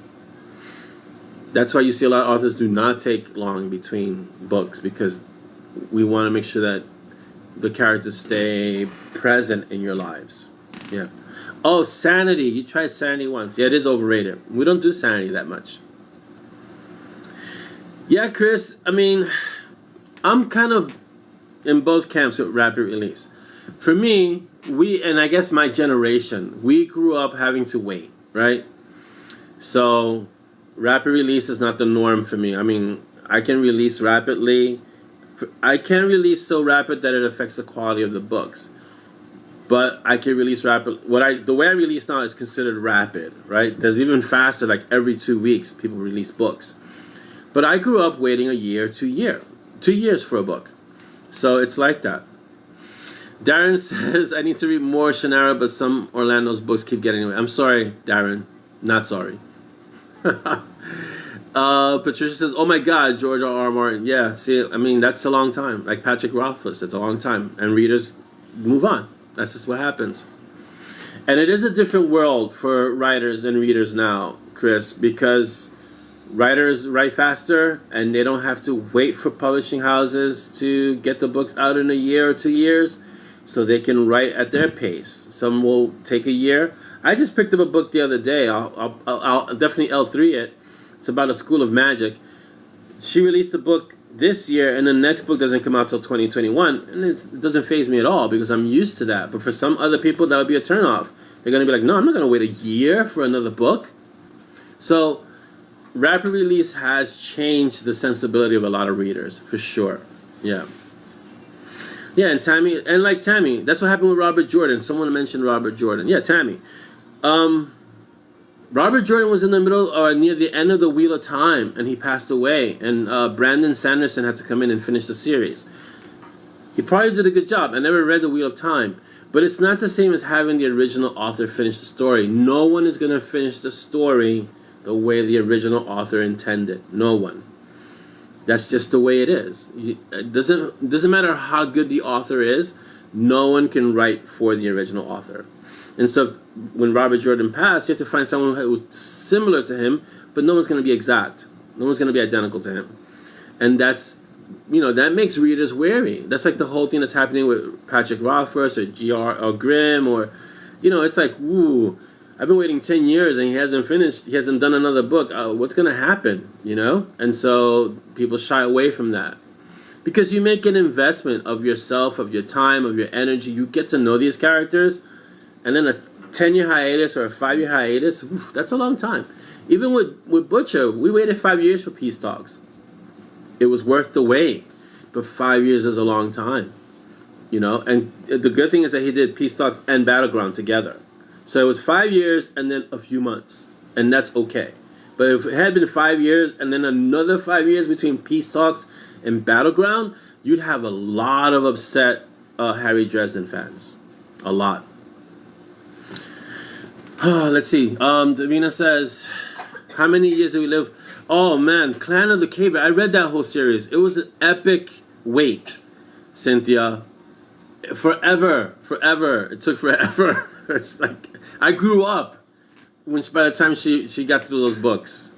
that's why you see a lot of authors do not take long between books, because we want to make sure that the characters stay present in your lives. Yeah. Oh, Sanity. You tried Sanity once. Yeah, it is overrated. We don't do Sanity that much. Yeah, Chris, I mean, I'm kind of in both camps with rapid release. For me, and I guess my generation, we grew up having to wait, right? So rapid release is not the norm for me. I mean, I can release rapidly. I can release so rapid that it affects the quality of the books. But I can release rapid. The way I release now is considered rapid, right? There's even faster, like every 2 weeks, people release books. But I grew up waiting a year, 2 years for a book. So it's like that. Darren says, I need to read more Shannara, but some Orlando's books keep getting away. I'm sorry, Darren. Not sorry. Patricia says, oh my God, George R.R. Martin. Yeah, see, I mean, that's a long time. Like Patrick Rothfuss, it's a long time. And readers move on. That's just what happens. And it is a different world for writers and readers now, Chris, because writers write faster and they don't have to wait for publishing houses to get the books out in a year or 2 years, so they can write at their pace. Some will take a year. I just picked up a book the other day. I'll definitely L3 it. It's about a school of magic. She released a book this year, and the next book doesn't come out till 2021, and it doesn't faze me at all because I'm used to that. But for some other people, that would be a turnoff. They're going to be like, no, I'm not going to wait a year for another book. So rapid release has changed the sensibility of a lot of readers, for sure. Yeah. Yeah, and Tammy, and like Tammy, that's what happened with Robert Jordan. Someone mentioned Robert Jordan. Yeah, Tammy. Robert Jordan was in the middle or near the end of the Wheel of Time, and he passed away. And Brandon Sanderson had to come in and finish the series. He probably did a good job. I never read the Wheel of Time, but it's not the same as having the original author finish the story. No one is going to finish the story the way the original author intended. No one. That's just the way it is. It doesn't matter how good the author is. No one can write for the original author. And so when Robert Jordan passed, you have to find someone who was similar to him, but no one's going to be exact. No one's going to be identical to him. And that's, that makes readers wary. That's like the whole thing that's happening with Patrick Rothfuss or G.R. or Grimm, or, it's like, woo, I've been waiting 10 years and he hasn't done another book. What's going to happen, And so people shy away from that. Because you make an investment of yourself, of your time, of your energy. You get to know these characters. And then a 10-year hiatus or a 5-year hiatus, that's a long time. Even with Butcher, we waited 5 years for Peace Talks. It was worth the wait. But 5 years is a long time. And the good thing is that he did Peace Talks and Battleground together. So it was 5 years and then a few months. And that's okay. But if it had been 5 years and then another 5 years between Peace Talks and Battleground, you'd have a lot of upset Harry Dresden fans. A lot. Let's see. Davina says, how many years did we live? Oh, man. Clan of the Cave. I read that whole series. It was an epic wait, Cynthia. Forever. It took forever. It's like, I grew up by the time she got through those books.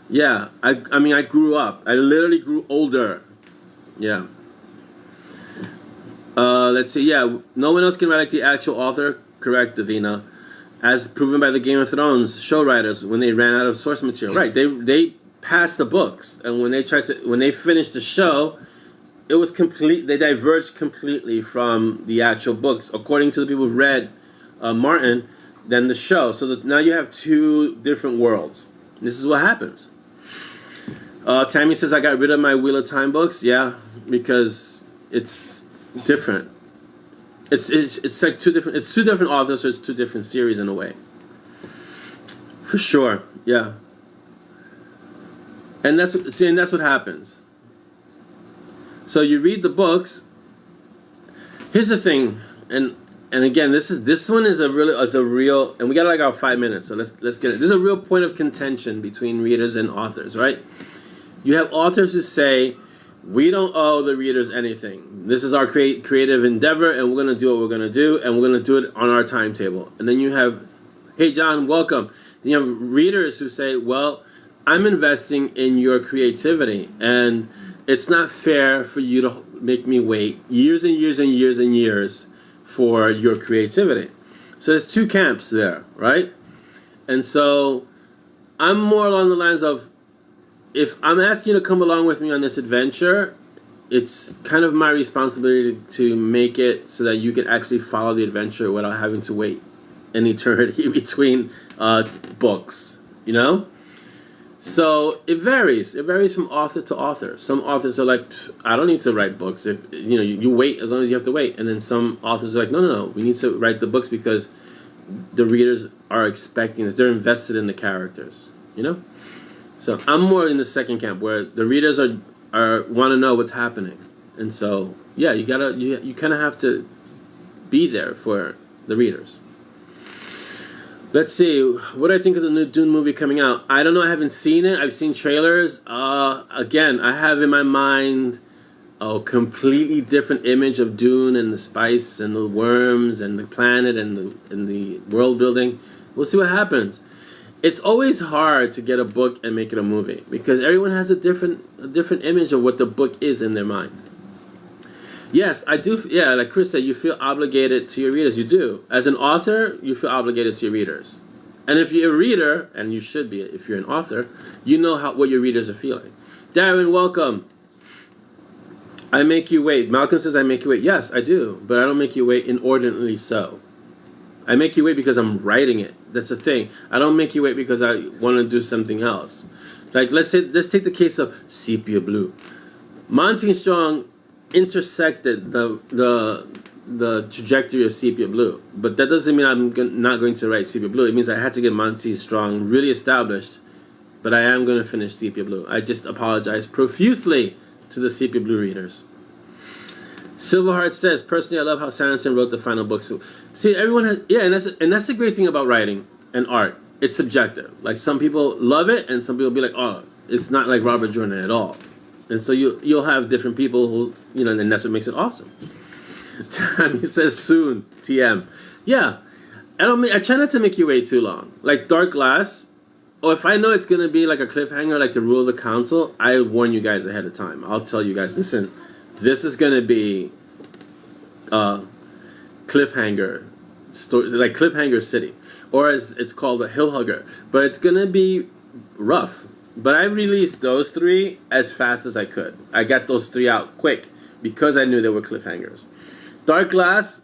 Yeah. I mean, I grew up. I literally grew older. Yeah. Let's see. Yeah. No one else can write like the actual author. Correct, Davina. As proven by the Game of Thrones show writers when they ran out of source material. Right, they passed the books, and when they finished the show, it was complete. They diverged completely from the actual books, according to the people who read Martin, than the show. So now you have two different worlds. This is what happens. Tammy says, I got rid of my Wheel of Time books. Yeah, because it's different. It's like two different authors, so it's two different series in a way. For sure, yeah. And that's what happens. So you read the books. Here's the thing, and again, this one is a real, and we got like our 5 minutes, so let's get it. This is a real point of contention between readers and authors, right? You have authors who say, we don't owe the readers anything. This is our creative endeavor, and we're going to do what we're going to do, and we're going to do it on our timetable. And then you have, hey, John, welcome. Then you have readers who say, well, I'm investing in your creativity, and it's not fair for you to make me wait years and years and years and years for your creativity. So there's two camps there, right? And so I'm more along the lines of, if I'm asking you to come along with me on this adventure, it's kind of my responsibility to make it so that you can actually follow the adventure without having to wait an eternity between books, you know? So it varies. It varies from author to author. Some authors are like, I don't need to write books. If you wait as long as you have to wait. And then some authors are like, no. We need to write the books because the readers are expecting this. They're invested in the characters, you know? So I'm more in the second camp where the readers are want to know what's happening, and so yeah, you kind of have to be there for the readers. Let's see, what do I think of the new Dune movie coming out? I don't know, I haven't seen it. I've seen trailers. Again, I have in my mind a completely different image of Dune and the spice and the worms and the planet and the world building. We'll see what happens. It's always hard to get a book and make it a movie because everyone has a different image of what the book is in their mind. Yes, I do. Yeah, like Chris said, you feel obligated to your readers. You do. As an author, you feel obligated to your readers. And if you're a reader, and you should be if you're an author, you know what your readers are feeling. Darren, welcome. I make you wait. Malcolm says I make you wait. Yes, I do. But I don't make you wait inordinately so. I make you wait because I'm writing it. That's the thing. I don't make you wait because I want to do something else. Like let's take the case of Sepia Blue. Monty Strong intersected the trajectory of Sepia Blue, but that doesn't mean I'm not going to write Sepia Blue. It means I had to get Monty Strong really established, but I am going to finish Sepia Blue. I just apologize profusely to the Sepia Blue readers. Silverheart says, personally, I love how Sanderson wrote the final book. So, see, everyone has, yeah, and that's the great thing about writing and art. It's subjective. Like some people love it, and some people be like, oh, it's not like Robert Jordan at all. And so you'll have different people who, and that's what makes it awesome. Tammy says soon, TM. Yeah, I try not to make you wait too long. Like Dark Glass, or if I know it's gonna be like a cliffhanger, like the Rule of the Council, I warn you guys ahead of time. I'll tell you guys, listen. This is gonna be cliffhanger story, like Cliffhanger City, or as it's called, a Hill Hugger. But it's gonna be rough. But I released those 3 as fast as I could. I got those 3 out quick because I knew they were cliffhangers. Dark Glass,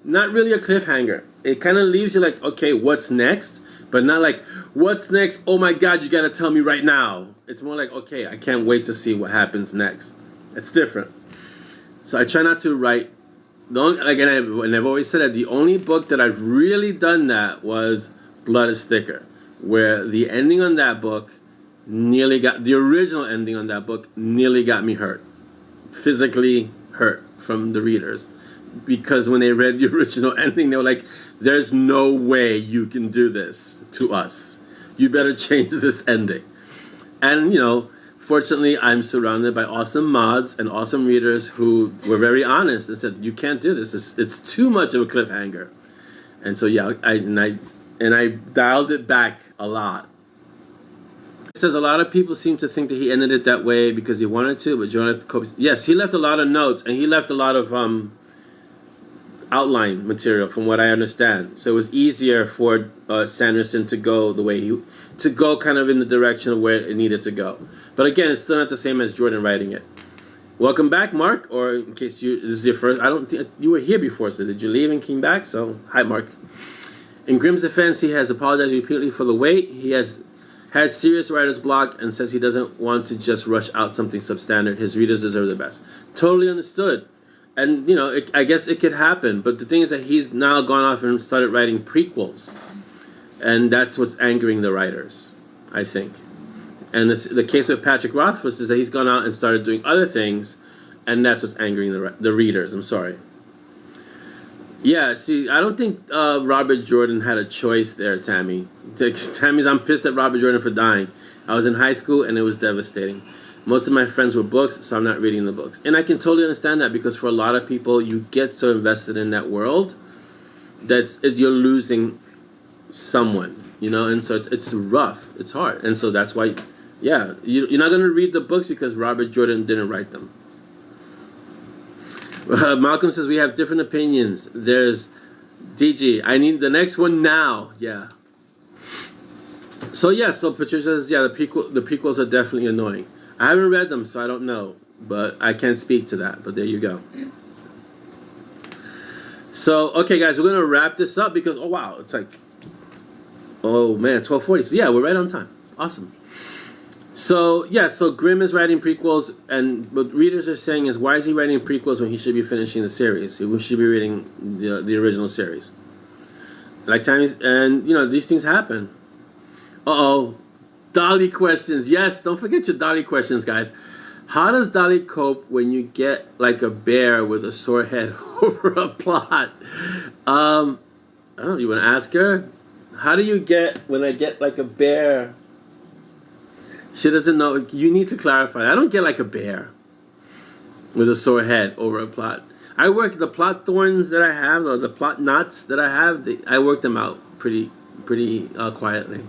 not really a cliffhanger. It kind of leaves you like, okay, what's next? But not like, what's next? Oh my God, you gotta tell me right now. It's more like, okay, I can't wait to see what happens next. It's different. So I try not to write. And I've always said that the only book that I've really done that was Blood is Thicker, where the ending on that book the original ending on that book nearly got me hurt. Physically hurt from the readers. Because when they read the original ending, they were like, there's no way you can do this to us. You better change this ending. And, fortunately, I'm surrounded by awesome mods and awesome readers who were very honest and said, you can't do this. It's too much of a cliffhanger. And so, yeah, I dialed it back a lot. It says a lot of people seem to think that he ended it that way because he wanted to, but Jonathan, yes, he left a lot of notes and he left a lot of outline material from what I understand. So it was easier for Sanderson to go kind of in the direction of where it needed to go. But again, it's still not the same as Jordan writing it. Welcome back, Mark, or in case this is your first, I don't think you were here before, so did you leave and came back? So, hi, Mark. In Grimm's defense, he has apologized repeatedly for the wait. He has had serious writer's block and says he doesn't want to just rush out something substandard. His readers deserve the best. Totally understood. And you know, I guess it could happen. But the thing is that he's now gone off and started writing prequels, and that's what's angering the writers, I think. And it's, the case with Patrick Rothfuss is that he's gone out and started doing other things, and that's what's angering the readers. I'm sorry. Yeah, see, I don't think Robert Jordan had a choice there, Tammy. Tammy's, I'm pissed at Robert Jordan for dying. I was in high school, and it was devastating. Most of my friends were books, so I'm not reading the books. And I can totally understand that, because for a lot of people, you get so invested in that world that you're losing someone, you know? And so it's rough. It's hard. And so that's why, yeah, you're not going to read the books because Robert Jordan didn't write them. Malcolm says we have different opinions. There's DG. I need the next one now. Yeah. So yeah. So Patricia says yeah. The prequels are definitely annoying. I haven't read them, so I don't know. But I can't speak to that. But there you go. So okay, guys, we're gonna wrap this up because oh wow, it's like oh man, 12:40. So yeah, we're right on time. Awesome. So yeah, so Grimm is writing prequels, and what readers are saying is, why is he writing prequels when he should be finishing the series? He should be reading the original series. Like times, and you know these things happen. Uh-oh, Dolly questions. Yes, don't forget your Dolly questions, guys. How does Dolly cope when you get like a bear with a sore head over a plot? I don't know. You want to ask her? How do you get when I get like a bear? She doesn't know. You need to clarify. I don't get like a bear with a sore head over a plot. I work the plot thorns that I have, or the plot knots that I have. I work them out pretty quietly.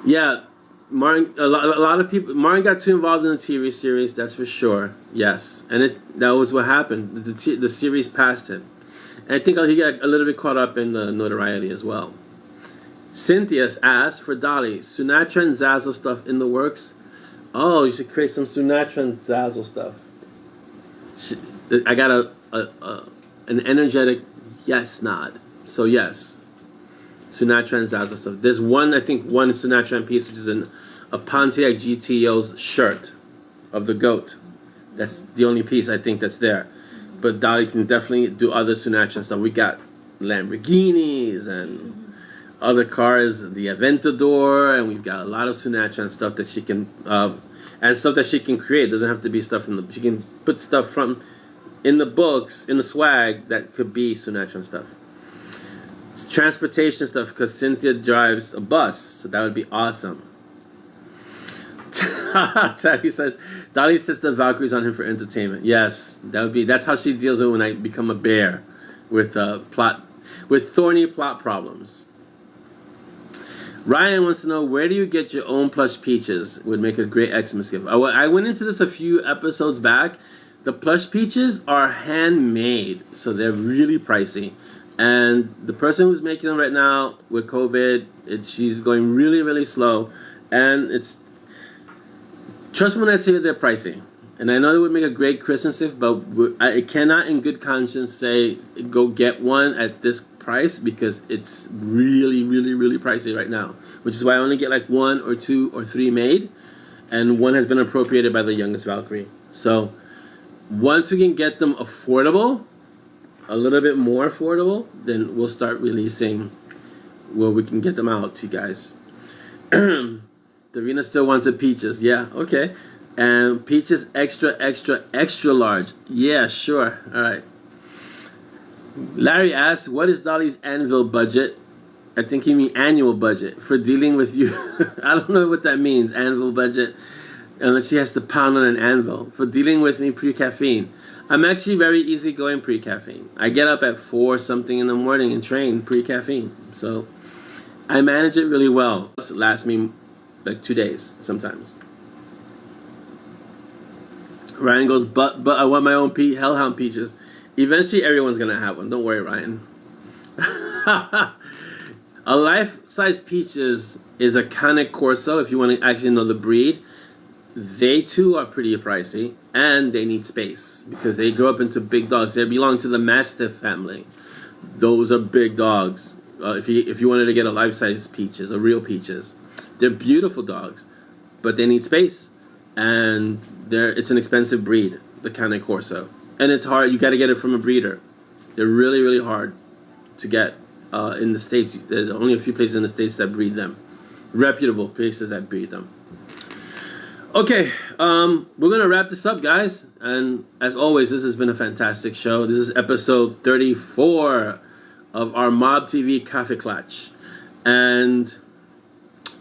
Yeah, Martin. A lot of people. Martin got too involved in the TV series. That's for sure. Yes, and that was what happened. The series passed him, and I think he got a little bit caught up in the notoriety as well. Cynthia asks for Dolly, Sinatra and ZAZZLE stuff in the works. Oh, you should create some Sinatra and ZAZZLE stuff. I got an energetic yes nod. So yes, Sinatra and ZAZZLE stuff. There's one, I think, one Sinatra piece, which is a Pontiac GTO's shirt of the goat. That's the only piece I think that's there. But Dolly can definitely do other Sinatra stuff. We got Lamborghinis and other cars, the Aventador, and we've got a lot of Sinatra and stuff that she can, and stuff that she can create. It doesn't have to be stuff from she can put stuff from in the books, in the swag that could be Sinatra and stuff. It's transportation stuff because Cynthia drives a bus, so that would be awesome. Tabby says, Dolly sets the Valkyries on him for entertainment. Yes, that's how she deals with when I become a bear with thorny plot problems. Ryan wants to know, where do you get your own plush Peaches? Would make a great Xmas gift. I went into this a few episodes back. The plush Peaches are handmade, so they're really pricey. And the person who's making them right now with COVID, she's going really, really slow. And trust me when I tell you they're pricey. And I know it would make a great Christmas gift, but I cannot in good conscience say go get one at this price because it's really, really, really pricey right now. Which is why I only get like 1 or 2 or 3 made, and one has been appropriated by the youngest Valkyrie. So once we can get them affordable, a little bit more affordable, then we'll start releasing where we can get them out to you guys. Davina still wants a Peaches. Yeah, okay. And Peaches extra, extra, extra large. Yeah, sure. All right. Larry asks, what is Dolly's anvil budget? I think he means annual budget for dealing with you. I don't know what that means, anvil budget, unless she has to pound on an anvil. For dealing with me pre-caffeine. I'm actually very easygoing pre-caffeine. I get up at 4 something in the morning and train pre-caffeine. So I manage it really well. It lasts me like 2 days sometimes. Ryan goes, but I want my own Hellhound Peaches. Eventually, everyone's going to have one. Don't worry, Ryan. A life-size Peaches is a Cane Corso, if you want to actually know the breed. They, too, are pretty pricey, and they need space because they grow up into big dogs. They belong to the Mastiff family. Those are big dogs. If you wanted to get a life-size Peaches, a real Peaches. They're beautiful dogs, but they need space. and it's an expensive breed, the Cane Corso, and it's hard. You got to get it from a breeder. They're really, really hard to get in the States. There's only a few places in the States that breed them, reputable places that breed them. Okay, we're gonna wrap this up, guys, and as always, this has been a fantastic show. This is episode 34 of our Mob TV Cafe Clutch, and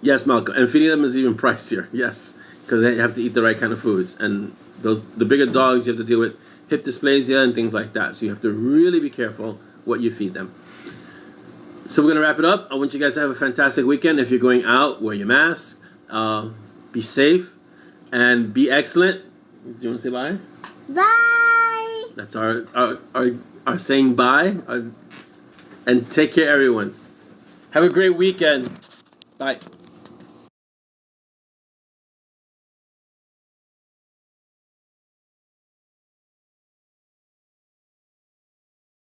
yes, Malcolm, and feeding them is even pricier. Yes, because they have to eat the right kind of foods, and the bigger dogs you have to deal with hip dysplasia and things like that. So you have to really be careful what you feed them. So we're gonna wrap it up. I want you guys to have a fantastic weekend. If you're going out, wear your mask, be safe, and be excellent. Do you want to say bye? Bye. That's our saying bye. And take care, everyone. Have a great weekend. Bye.